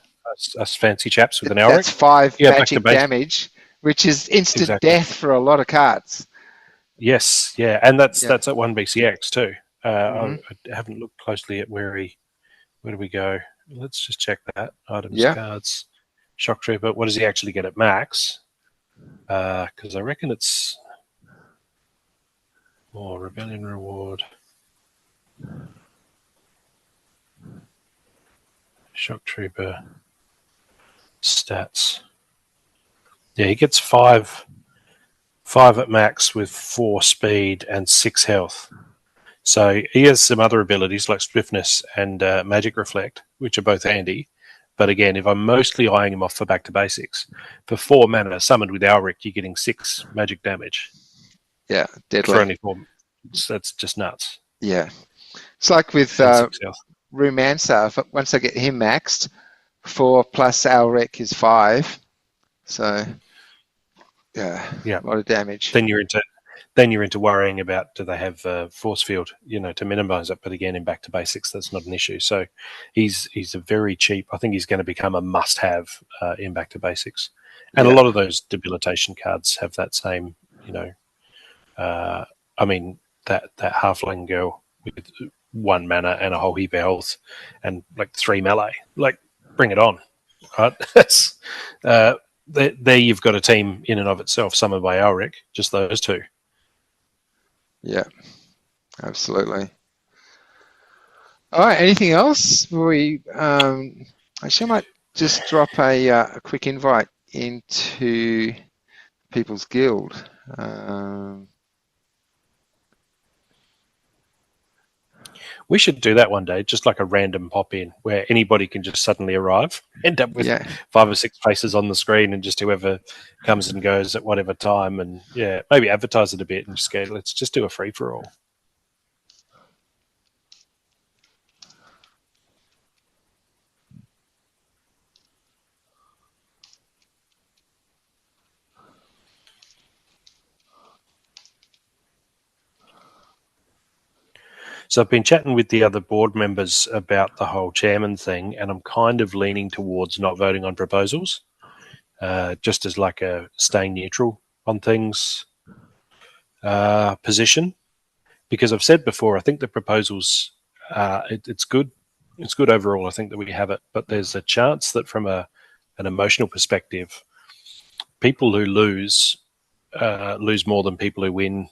us fancy chaps with an Elric. That's 5 magic damage, which is instant death for a lot of cards. Yes, yeah, and that's at 1 BCX too. I haven't looked closely at where do we go? Let's just check that. Items, cards, Shock Trooper. What does he actually get at max? Because I reckon it's more Rebellion Reward. Shock Trooper stats. Yeah, he gets 5 at max with 4 speed and 6 health. So he has some other abilities like Swiftness and Magic Reflect, which are both handy. But again, if I'm mostly eyeing him off for back to basics, for 4 mana summoned with Alric, you're getting 6 magic damage. Yeah, deadly. For only 4. That's just nuts. Yeah. It's like with And 6 health. Rumancer. Once I get him maxed, 4 plus Alrec is 5. So, yeah, a lot of damage. Then you're into worrying about, do they have force field, to minimize it. But again, in back to basics, that's not an issue. So he's a very cheap. I think he's going to become a must-have in back to basics. And a lot of those debilitation cards have that same, that halfling girl with 1 mana and a whole heap of health and like 3 melee. Like, bring it on, right? That's there. You've got a team in and of itself, summoned by Alric, just those 2. Yeah, absolutely. All right, anything else? Actually, I might just drop a quick invite into People's Guild. We should do that one day, just like a random pop-in where anybody can just suddenly arrive, end up with 5 or 6 faces on the screen, and just whoever comes and goes at whatever time, and maybe advertise it a bit and just go, let's just do a free-for-all. So I've been chatting with the other board members about the whole chairman thing, and I'm kind of leaning towards not voting on proposals, just as like a staying neutral on things position. Because I've said before, I think the proposals, it's good. It's good overall. I think that we have it, but there's a chance that from an emotional perspective, people who lose more than people who win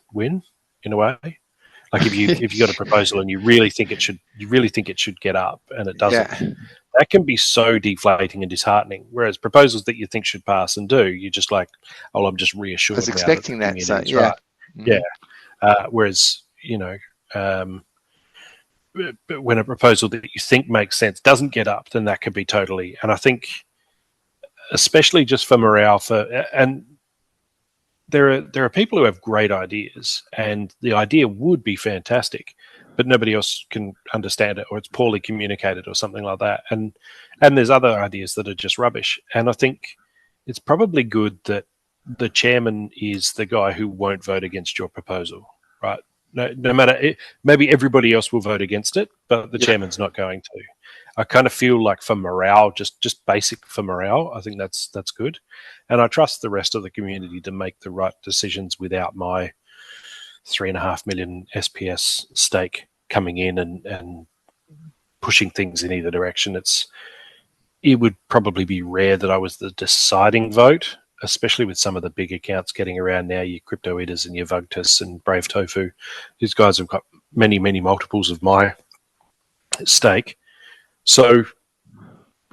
in a way. Like if you got a proposal and you really think it should get up and it doesn't, that can be so deflating and disheartening. Whereas proposals that you think should pass and do, you're just like, oh, I'm just reassured. I was expecting that. So, right. Whereas but when a proposal that you think makes sense doesn't get up, then that could be totally. And I think, especially just for morale, and there are people who have great ideas, and the idea would be fantastic, but nobody else can understand it, or it's poorly communicated, or something like that. And there's other ideas that are just rubbish. And I think it's probably good that the chairman is the guy who won't vote against your proposal, right? No matter it, maybe everybody else will vote against it, but the chairman's not going to. I kind of feel like for morale, just basic for morale, I think that's good. And I trust the rest of the community to make the right decisions without my 3.5 million SPS stake coming in and pushing things in either direction. It would probably be rare that I was the deciding vote, especially with some of the big accounts getting around now, your Crypto Eaters and your Vugtus and Brave Tofu. These guys have got many, many multiples of my stake. So,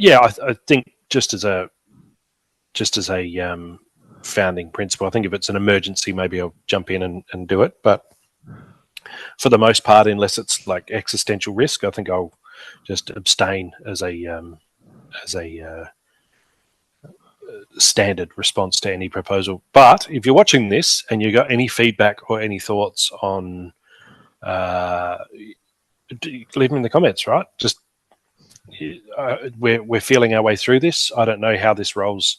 I think just as a founding principle, I think if it's an emergency, maybe I'll jump in and do it. But for the most part, unless it's like existential risk, I think I'll just abstain as a standard response to any proposal. But if you're watching this and you got any feedback or any thoughts on, leave them in the comments, right? Just we're feeling our way through this. I don't know how this role's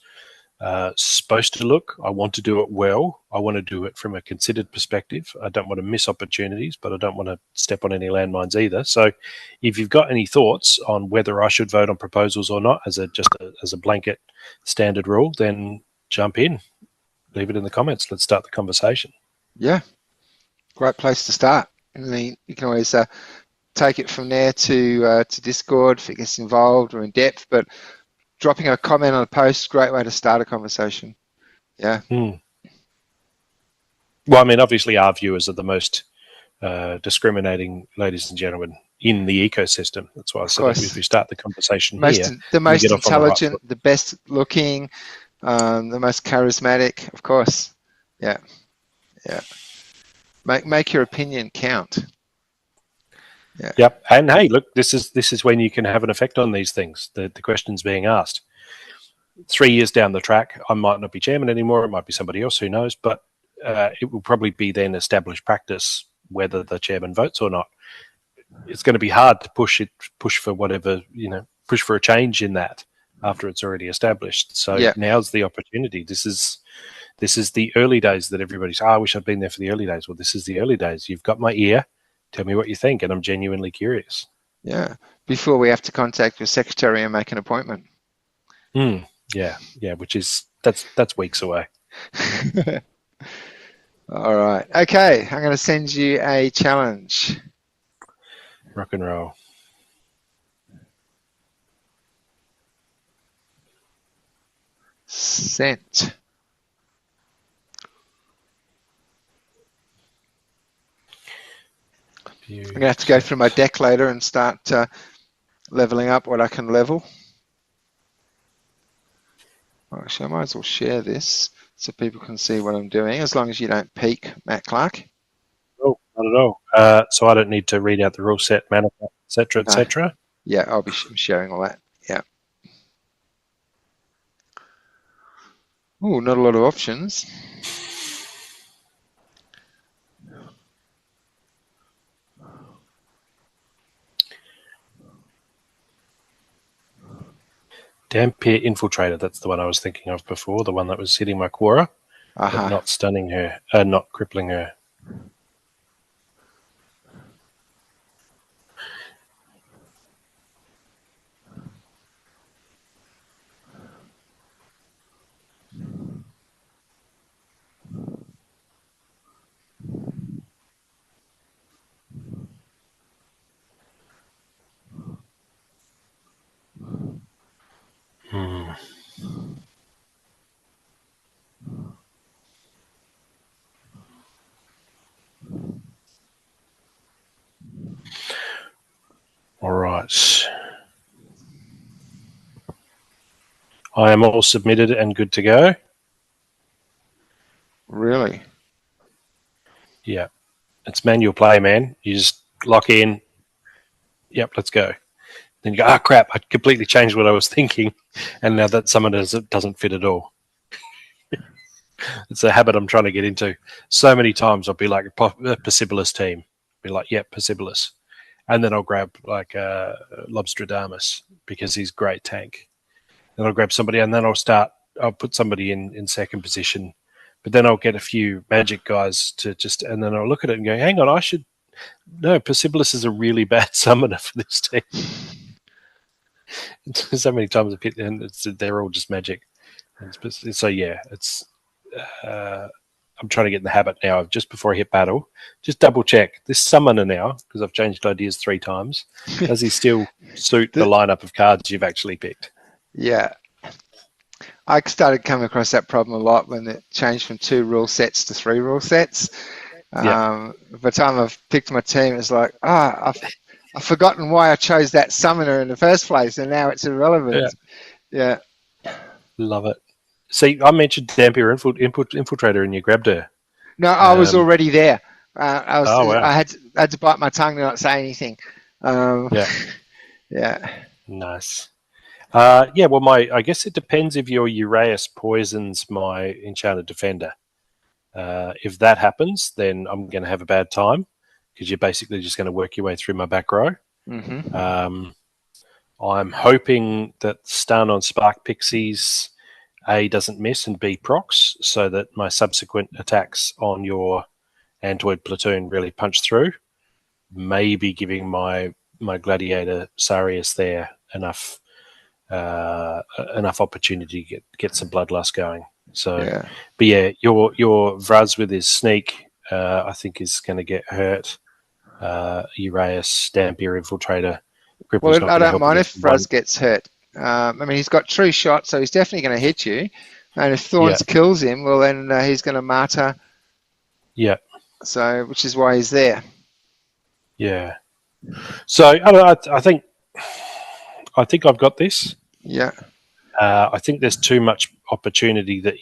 supposed to look. I want to do it well. I want to do it from a considered perspective. I don't want to miss opportunities, but I don't want to step on any landmines either. So if you've got any thoughts on whether I should vote on proposals or not as a blanket standard rule, then jump in, leave it in the comments. Let's start the conversation. Yeah, great place to start. I mean, you can always take it from there to Discord if it gets involved or in depth, but dropping a comment on a post, great way to start a conversation. Yeah. Well, I mean, obviously our viewers are the most discriminating, ladies and gentlemen, in the ecosystem. That's why I said if we start the conversation the most intelligent, the best looking, the most charismatic, of course. Yeah. Make your opinion count. Yep. And hey, look, this is when you can have an effect on these things. The questions being asked. 3 years down the track, I might not be chairman anymore. It might be somebody else, who knows? But it will probably be then established practice whether the chairman votes or not. It's going to be hard to push for whatever, push for a change in that after it's already established. So now's the opportunity. This is the early days that everybody's, I wish I'd been there for the early days. Well, this is the early days. You've got my ear. Tell me what you think, and I'm genuinely curious. Yeah. Before we have to contact your secretary and make an appointment. Yeah, which is that's weeks away. All right. Okay, I'm going to send you a challenge. Rock and roll. Sent. I'm going to have to go through my deck later and start leveling up what I can level. Actually, I might as well share this so people can see what I'm doing, as long as you don't peek, Matt Clark. Oh, not at all. So I don't need to read out the rule set, mana, etc., etc. Yeah, I'll be sharing all that. Yeah. Oh, not a lot of options. Dampier Infiltrator, that's the one I was thinking of before, the one that was hitting my Quora, but not stunning her, not crippling her. All right. I am all submitted and good to go. Really? Yeah. It's manual play, man. You just lock in. Yep, let's go. Then you go, crap, I completely changed what I was thinking. And now that someone doesn't fit at all. It's a habit I'm trying to get into. So many times I'll be like, Persibolus team. Be like, yep, Persibolus. And then I'll grab like Lobstradamus because he's great tank. Then I'll grab somebody and then I'll put somebody in second position. But then I'll get a few magic guys and then I'll look at it and go, hang on, no, Persibolus is a really bad summoner for this team. So many times I've hit, and they're all just magic. So yeah, I'm trying to get in the habit now of just before I hit battle, just double check this summoner now, because I've changed ideas 3 times. Does he still suit the lineup of cards you've actually picked? Yeah. I started coming across that problem a lot when it changed from 2 rule sets to 3 rule sets. By the time I've picked my team, it's like, I've forgotten why I chose that summoner in the first place, and now it's irrelevant. Yeah. Love it. See, I mentioned Dampier Infiltrator and you grabbed her. No, I was already there. Wow. I had to bite my tongue to not say anything. Yeah. Nice. Well, I guess it depends if your Uraeus poisons my Enchanted Defender. If that happens, then I'm going to have a bad time because you're basically just going to work your way through my back row. Mm-hmm. I'm hoping that stun on Spark Pixies A doesn't miss and B procs, so that my subsequent attacks on your Antoid platoon really punch through. Maybe giving my Gladiator Sarius there enough opportunity to get some bloodlust going. So, But yeah, your Vraz with his sneak, I think is going to get hurt. Uraeus, Dampier Infiltrator. Well, I don't mind if Vraz gets hurt. I mean, he's got true shot, so he's definitely going to hit you. And if Thorns kills him, well, then he's going to martyr. Yeah. So, which is why he's there. Yeah. So I don't know, I think I've got this. Yeah. I think there's too much opportunity that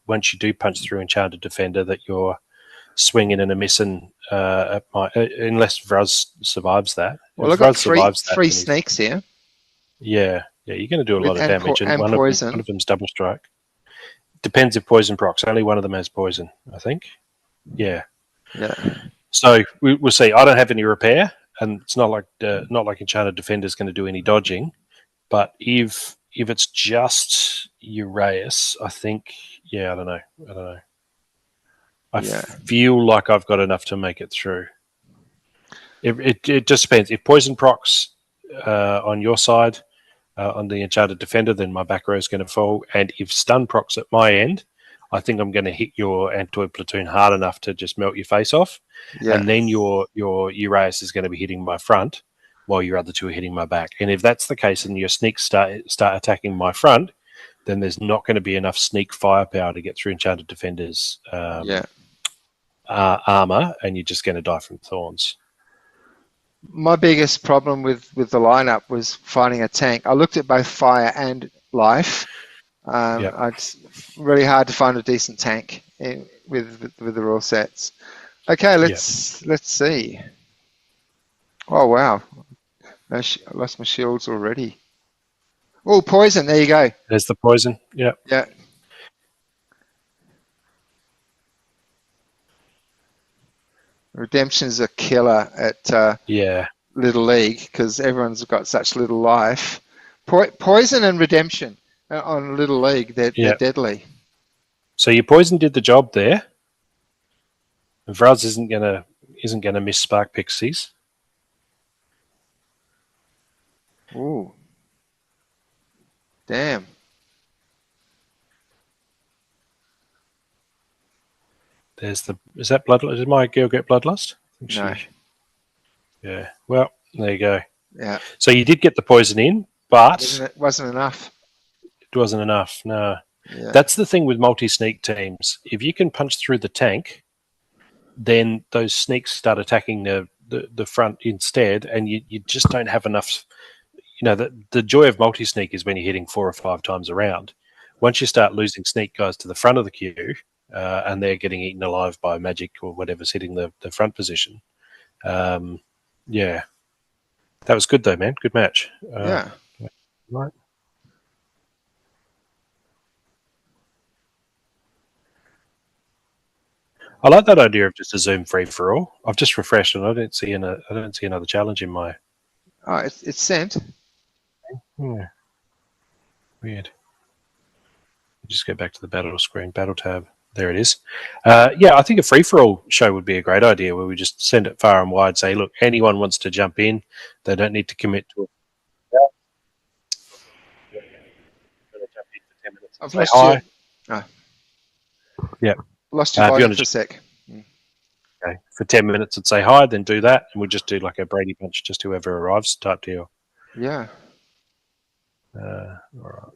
once you do punch through Enchanted Defender, that your swinging and a missing unless Vruz survives that. Well, If I've got Vruz survives that, three then sneaks here. yeah, you're going to do a lot of and damage, and one poison. of them's double strike. Depends if poison procs. Only one of them has poison, I think. Yeah. So we'll see. I don't have any repair, and it's not like Enchanted Defender's going to do any dodging. But if it's just Uraeus, I think, I don't know. I feel like I've got enough to make it through. It just depends. If poison procs on your side, on the Enchanted Defender, then my back row is going to fall. And if stun procs at my end, I think I'm going to hit your Antoid platoon hard enough to just melt your face off. Yeah. And then your Uraeus is going to be hitting my front while your other two are hitting my back. And if that's the case and your sneaks start attacking my front, then there's not going to be enough sneak firepower to get through Enchanted Defender's armor, and you're just going to die from thorns. My biggest problem with the lineup was finding a tank. I looked at both fire and life. It's really hard to find a decent tank with the rule sets. Okay, let's see. Oh wow, I lost my shields already. Oh, poison! There you go. There's the poison. Yeah. Yeah. Redemption's a killer at Little League because everyone's got such little life. Poison and Redemption on Little League, they're deadly. So your poison did the job there. Vruz isn't gonna miss Spark Pixies. Ooh. Damn. Is that Bloodlust? Did my girl get Bloodlust? No. Yeah. Well, there you go. Yeah. So you did get the poison in, but it wasn't enough. It wasn't enough. No. Yeah. That's the thing with multi-sneak teams. If you can punch through the tank, then those sneaks start attacking the front instead, and you just don't have enough. You know, the joy of multi-sneak is when you're hitting 4 or 5 times around. Once you start losing sneak guys to the front of the queue, and they're getting eaten alive by magic or whatever's hitting the front position. That was good though, man. Good match. Right. I like that idea of just a Zoom free for all. I've just refreshed and I don't see another challenge in my. Oh, it's sent. Yeah. Weird. Just go back to the battle screen, battle tab. There it is. I think a free-for-all show would be a great idea where we just send it far and wide, say, look, anyone wants to jump in, they don't need to commit to it. I've lost you. Yeah. Lost your volume for a sec. Okay. For 10 minutes and say hi, then do that, and we'll just do like a Brady Bunch, just whoever arrives type deal. Yeah. All right.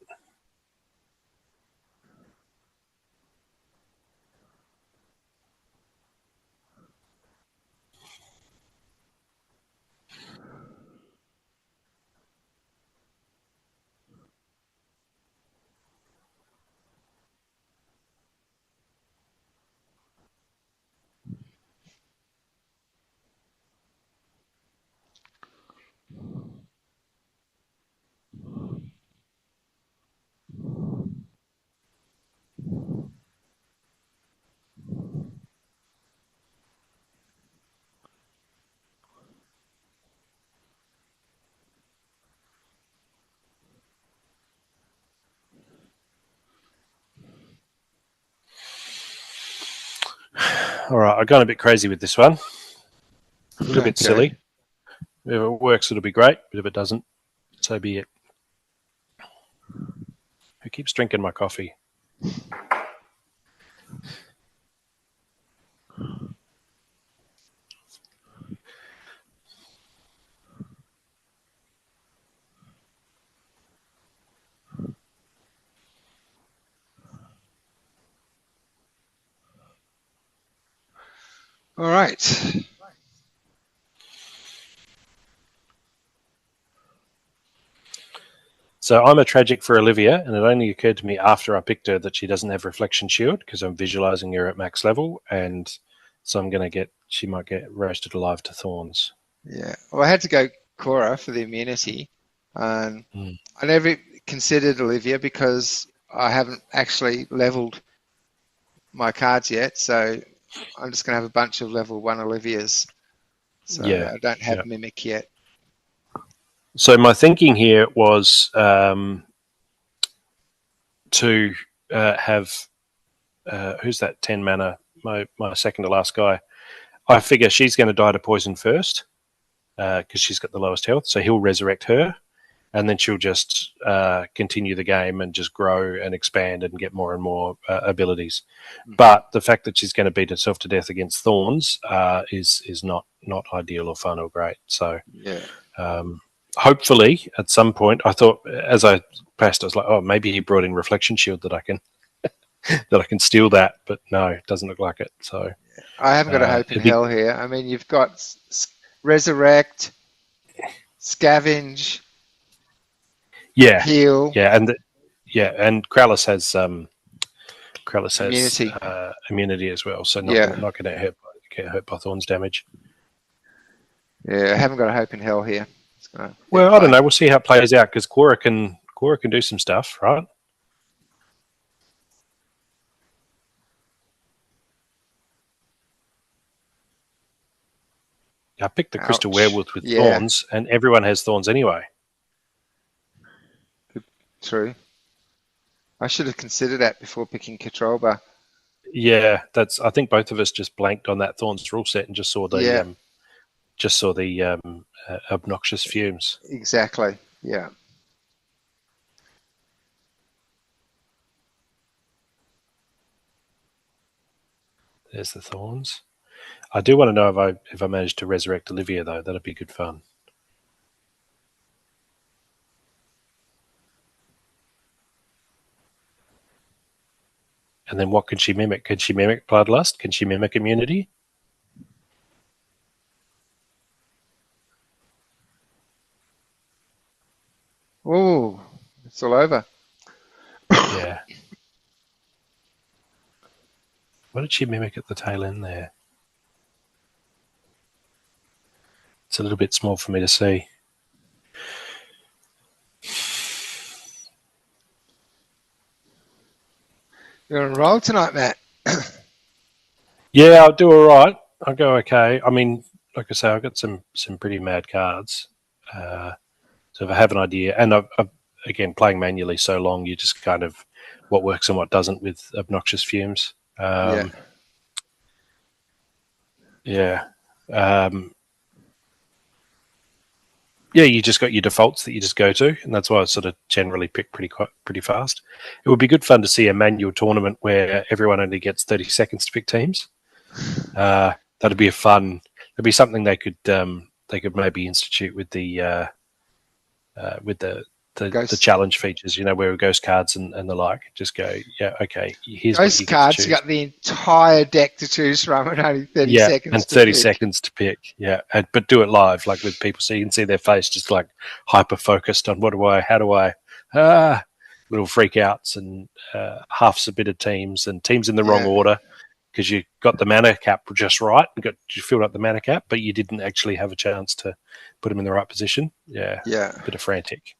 All right, I've gone a bit crazy with this one. A little bit silly. If it works, it'll be great. But if it doesn't, so be it. Who keeps drinking my coffee? All right. So I'm a tragic for Olivia, and it only occurred to me after I picked her that she doesn't have Reflection Shield because I'm visualizing her at max level, and So she might get roasted alive to thorns. Yeah. Well, I had to go Cora for the immunity. I never considered Olivia because I haven't actually leveled my cards yet. So I'm just going to have a bunch of level 1 Olivias. So Yeah. I don't have Mimic yet. So my thinking here was to have who's that 10 mana? My second to last guy. I figure she's going to die to poison first because she's got the lowest health. So he'll resurrect her, and then she'll just continue the game and just grow and expand and get more and more abilities. But the fact that she's going to beat herself to death against thorns is not ideal or fun or great. So yeah. Hopefully at some point, I thought as I passed, I was like, oh, maybe he brought in Reflection Shield that I can steal that, but no, it doesn't look like it. So I haven't got a hope in hell here. I mean, you've got resurrect, scavenge, heal, and Krallis has immunity. Immunity as well, so not going to get hurt by thorns damage. Yeah, I haven't got a hope in hell here. Well, I don't know. We'll see how it plays out because Cora can do some stuff, right? I picked the Crystal Werewolf with thorns, and everyone has thorns anyway. True. I should have considered that before picking Katrolba. Yeah, I think both of us just blanked on that thorns rule set and just saw the obnoxious fumes. Exactly. Yeah. There's the thorns. I do want to know if I managed to resurrect Olivia though. That'd be good fun. And then what can she mimic? Can she mimic Bloodlust? Can she mimic Immunity? Oh, it's all over. Yeah. What did she mimic at the tail end there? It's a little bit small for me to see. You're on a roll tonight, Matt. Yeah, I'll do all right. I'll go okay. I mean, like I say, I've got some pretty mad cards. So if I have an idea, and I've again, playing manually so long, you just kind of what works and what doesn't with obnoxious fumes. You just got your defaults that you just go to, and that's why I sort of generally pick pretty fast. It would be good fun to see a manual tournament where everyone only gets 30 seconds to pick teams. That'd be that'd be something they could maybe institute with the challenge features, where it goes cards and the like. Just go, okay, here's Ghost cards. You got the entire deck to choose from, and only 30 seconds. And 30 seconds to pick. Yeah, but do it live, like with people, so you can see their face just like hyper focused on how do I, little freakouts and half submitted teams and teams in the wrong order because you got the mana cap just right and you filled up the mana cap, but you didn't actually have a chance to put them in the right position. Yeah. Bit of frantic.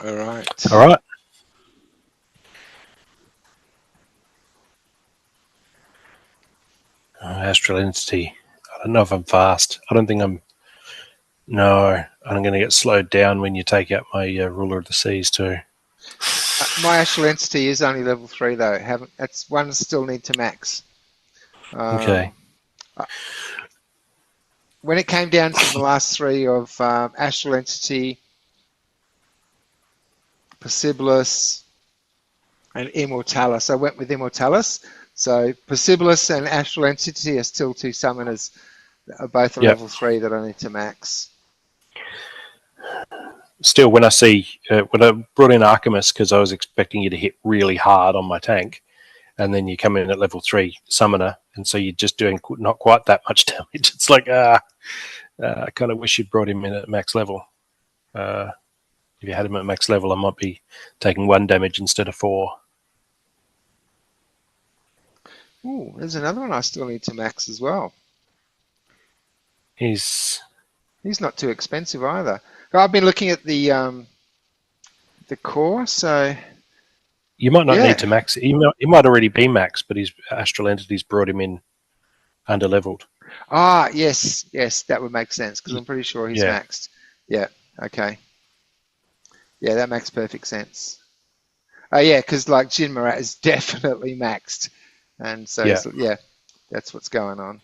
All right. All right. Astral Entity. I don't know if I'm fast. I don't think I'm. No, I'm going to get slowed down when you take out my Ruler of the Seas too. My Astral Entity is only level 3 though. That's one still need to max. Okay. When it came down to the last 3 of Astral Entity, Possibilis, and Immortalis, I went with Immortalis. So Possibilis and Astral Entity are still 2 summoners, both are level 3 that I need to max. Still, when I see when I brought in Archimus because I was expecting you to hit really hard on my tank, and then you come in at level 3 summoner, and so you're just doing not quite that much damage. It's like I kind of wish you'd brought him in at max level. If you had him at max level, I might be taking 1 damage instead of 4. Ooh, there's another one I still need to max as well. He's not too expensive either. I've been looking at the core, so you might not need to max. He might already be maxed, but his Astral Entities brought him in under leveled. Ah, yes, that would make sense because I'm pretty sure he's maxed. Yeah, okay. Yeah, that makes perfect sense. Oh yeah, because like Jin Marat is definitely maxed, and so that's what's going on.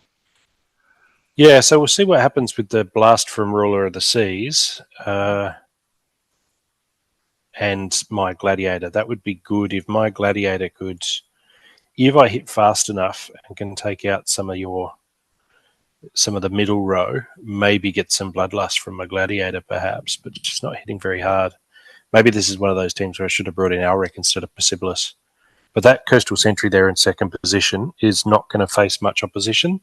Yeah, so we'll see what happens with the blast from Ruler of the Seas and my Gladiator. That would be good if my Gladiator could, if I hit fast enough and can take out some of the middle row, maybe get some Bloodlust from my Gladiator perhaps, but just not hitting very hard. Maybe this is one of those teams where I should have brought in Alric instead of Possibilis. But that Coastal Sentry there in second position is not going to face much opposition.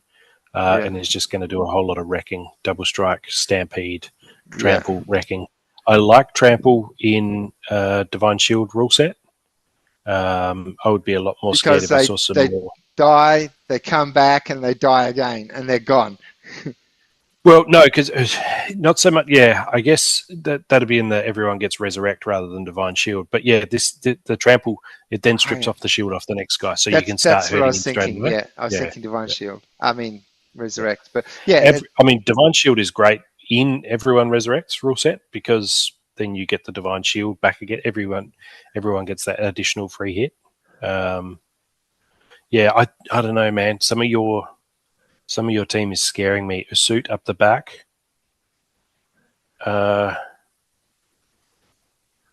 And is just going to do a whole lot of wrecking, double strike, stampede, trample, wrecking. I like trample in Divine Shield rule set. I would be a lot more scared if I saw some more. Die, they come back, and they die again, and they're gone. Well, no, because not so much. Yeah, I guess that'd be in the everyone gets resurrect rather than Divine Shield. But yeah, the trample, it then strips off the shield off the next guy, so you can start hurting him straight away. Yeah, I was thinking Divine Shield. I mean, resurrect, but yeah. Divine Shield is great in everyone resurrects rule set because then you get the Divine Shield back again. Everyone gets that additional free hit. I don't know, man. Some of your team is scaring me. A suit up the back.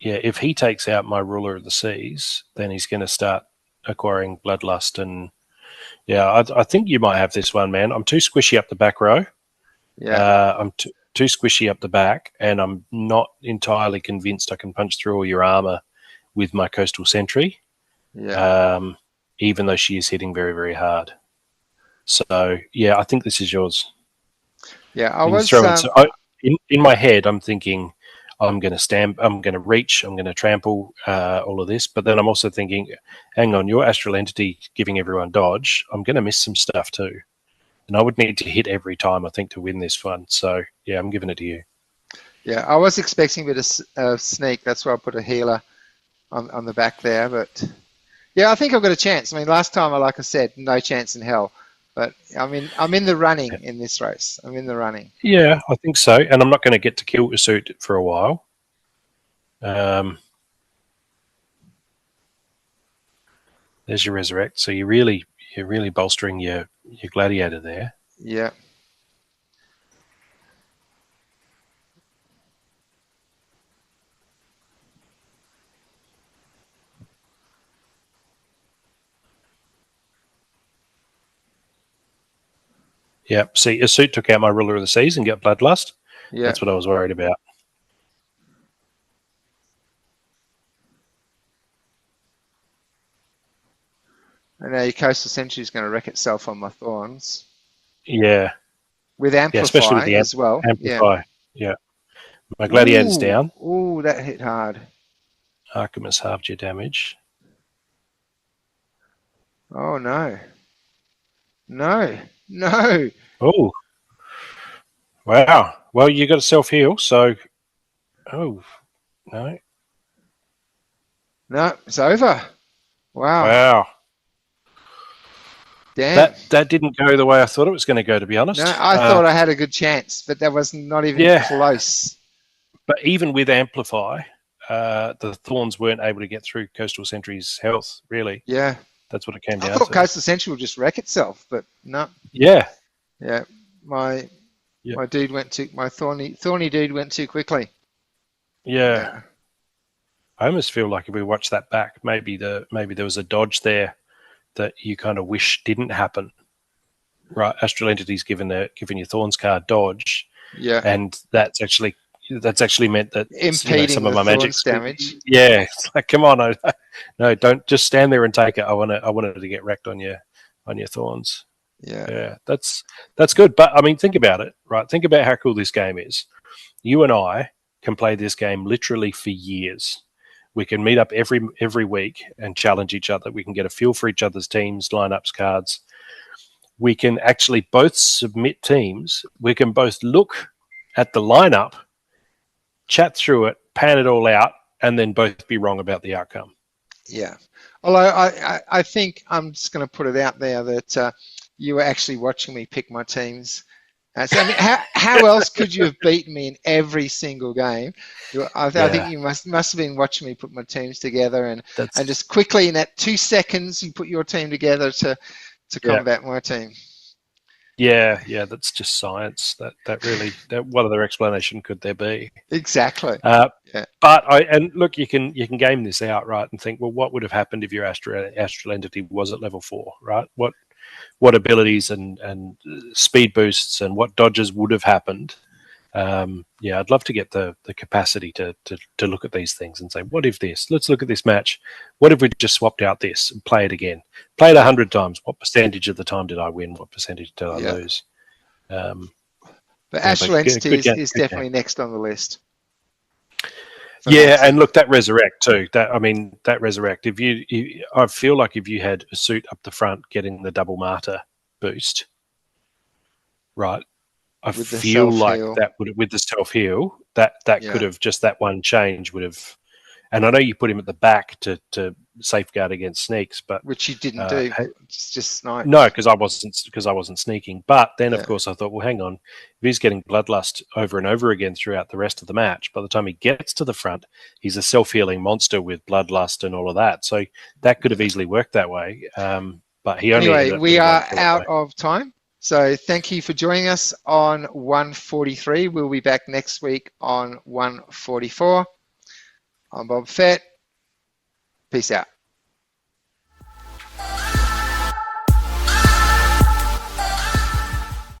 If he takes out my Ruler of the Seas, then he's going to start acquiring Bloodlust and. Yeah, I think you might have this one, man. I'm too squishy up the back row. Yeah. I'm too squishy up the back, and I'm not entirely convinced I can punch through all your armor with my Coastal Sentry. Yeah. Even though she is hitting very, very hard. So, yeah, I think this is yours. Yeah, in my head, I'm thinking I'm going to stamp, I'm going to reach, I'm going to trample all of this. But then I'm also thinking, hang on, your Astral Entity giving everyone dodge, I'm going to miss some stuff too. And I would need to hit every time, I think, to win this one. So, yeah, I'm giving it to you. Yeah, I was expecting a bit of sneak. That's why I put a healer on the back there. But, yeah, I think I've got a chance. I mean, last time, like I said, no chance in hell. But I'm in the running in this race. I'm in the running. Yeah, I think so. And I'm not going to get to kill Usoot for a while. There's your resurrect. So you're really bolstering your Gladiator there. Yeah. Yeah, see, Usoot took out my Ruler of the Seas and got Bloodlust. Yeah. That's what I was worried about. And now your Coastal Sentry is going to wreck itself on my Thorns. Yeah. With Amplify especially with the as well. Amplify. Yeah. My Gladiator's down. Ooh, that hit hard. Archimus halved your damage. Oh, no. No. No. Oh, wow. Well, you got a self-heal, so... Oh, no. No, it's over. Wow. Wow. Damn. That didn't go the way I thought it was going to go, to be honest. No, I thought I had a good chance, but that was not even Yeah. close. But even with Amplify, the Thorns weren't able to get through Coastal Sentry's health, really. Yeah. That's what it came I down thought to. Coastal Sentry would just wreck itself, but no. Yeah. Yeah. My dude went too, my thorny dude went too quickly. Yeah. I almost feel like if we watch that back, maybe there was a dodge there that you kind of wish didn't happen. Right, Astral Entity's given your Thorns card dodge. Yeah. And that's actually meant that impeding some of the my magic damage. Yeah, it's like, come on, no, don't just stand there and take it. I wanted to get wrecked on your Thorns. Yeah. That's good. But I mean, think about it, right? Think about how cool this game is. You and I can play this game literally for years. We can meet up every week and challenge each other. We can get a feel for each other's teams, lineups, cards. We can actually both submit teams. We can both look at the lineup, chat through it, pan it all out, and then both be wrong about the outcome. Yeah. Although I think I'm just going to put it out there that you were actually watching me pick my teams. So, I mean, how else could you have beaten me in every single game? I think you must have been watching me put my teams together and just quickly in that 2 seconds you put your team together to combat my team. Yeah, that's just science. That what other explanation could there be? Exactly. But look, you can game this out, right, and think, well, what would have happened if your astral entity was at level 4, right? What abilities and speed boosts and what dodges would have happened? I'd love to get the capacity to look at these things and say, what if this? Let's look at this match. What if we just swapped out this and play it again? Play it 100 times. What percentage of the time did I win? What percentage did I lose? But Astral Entity is definitely next on the list. Yeah, and look, that Resurrect too. That Resurrect. I feel like if you had a suit up the front getting the double martyr boost, right? I feel like that would, with the self heal, that could have just that one change would have. And I know you put him at the back to safeguard against sneaks, but which you didn't do. It's just snipe. No, because I wasn't sneaking. But then, of course, I thought, well, hang on. If he's getting bloodlust over and over again throughout the rest of the match, by the time he gets to the front, he's a self-healing monster with bloodlust and all of that. So that could have easily worked that way. But he only. Anyway, we are out of time. So thank you for joining us on 143. We'll be back next week on 144. I'm Bob Fett. Peace out.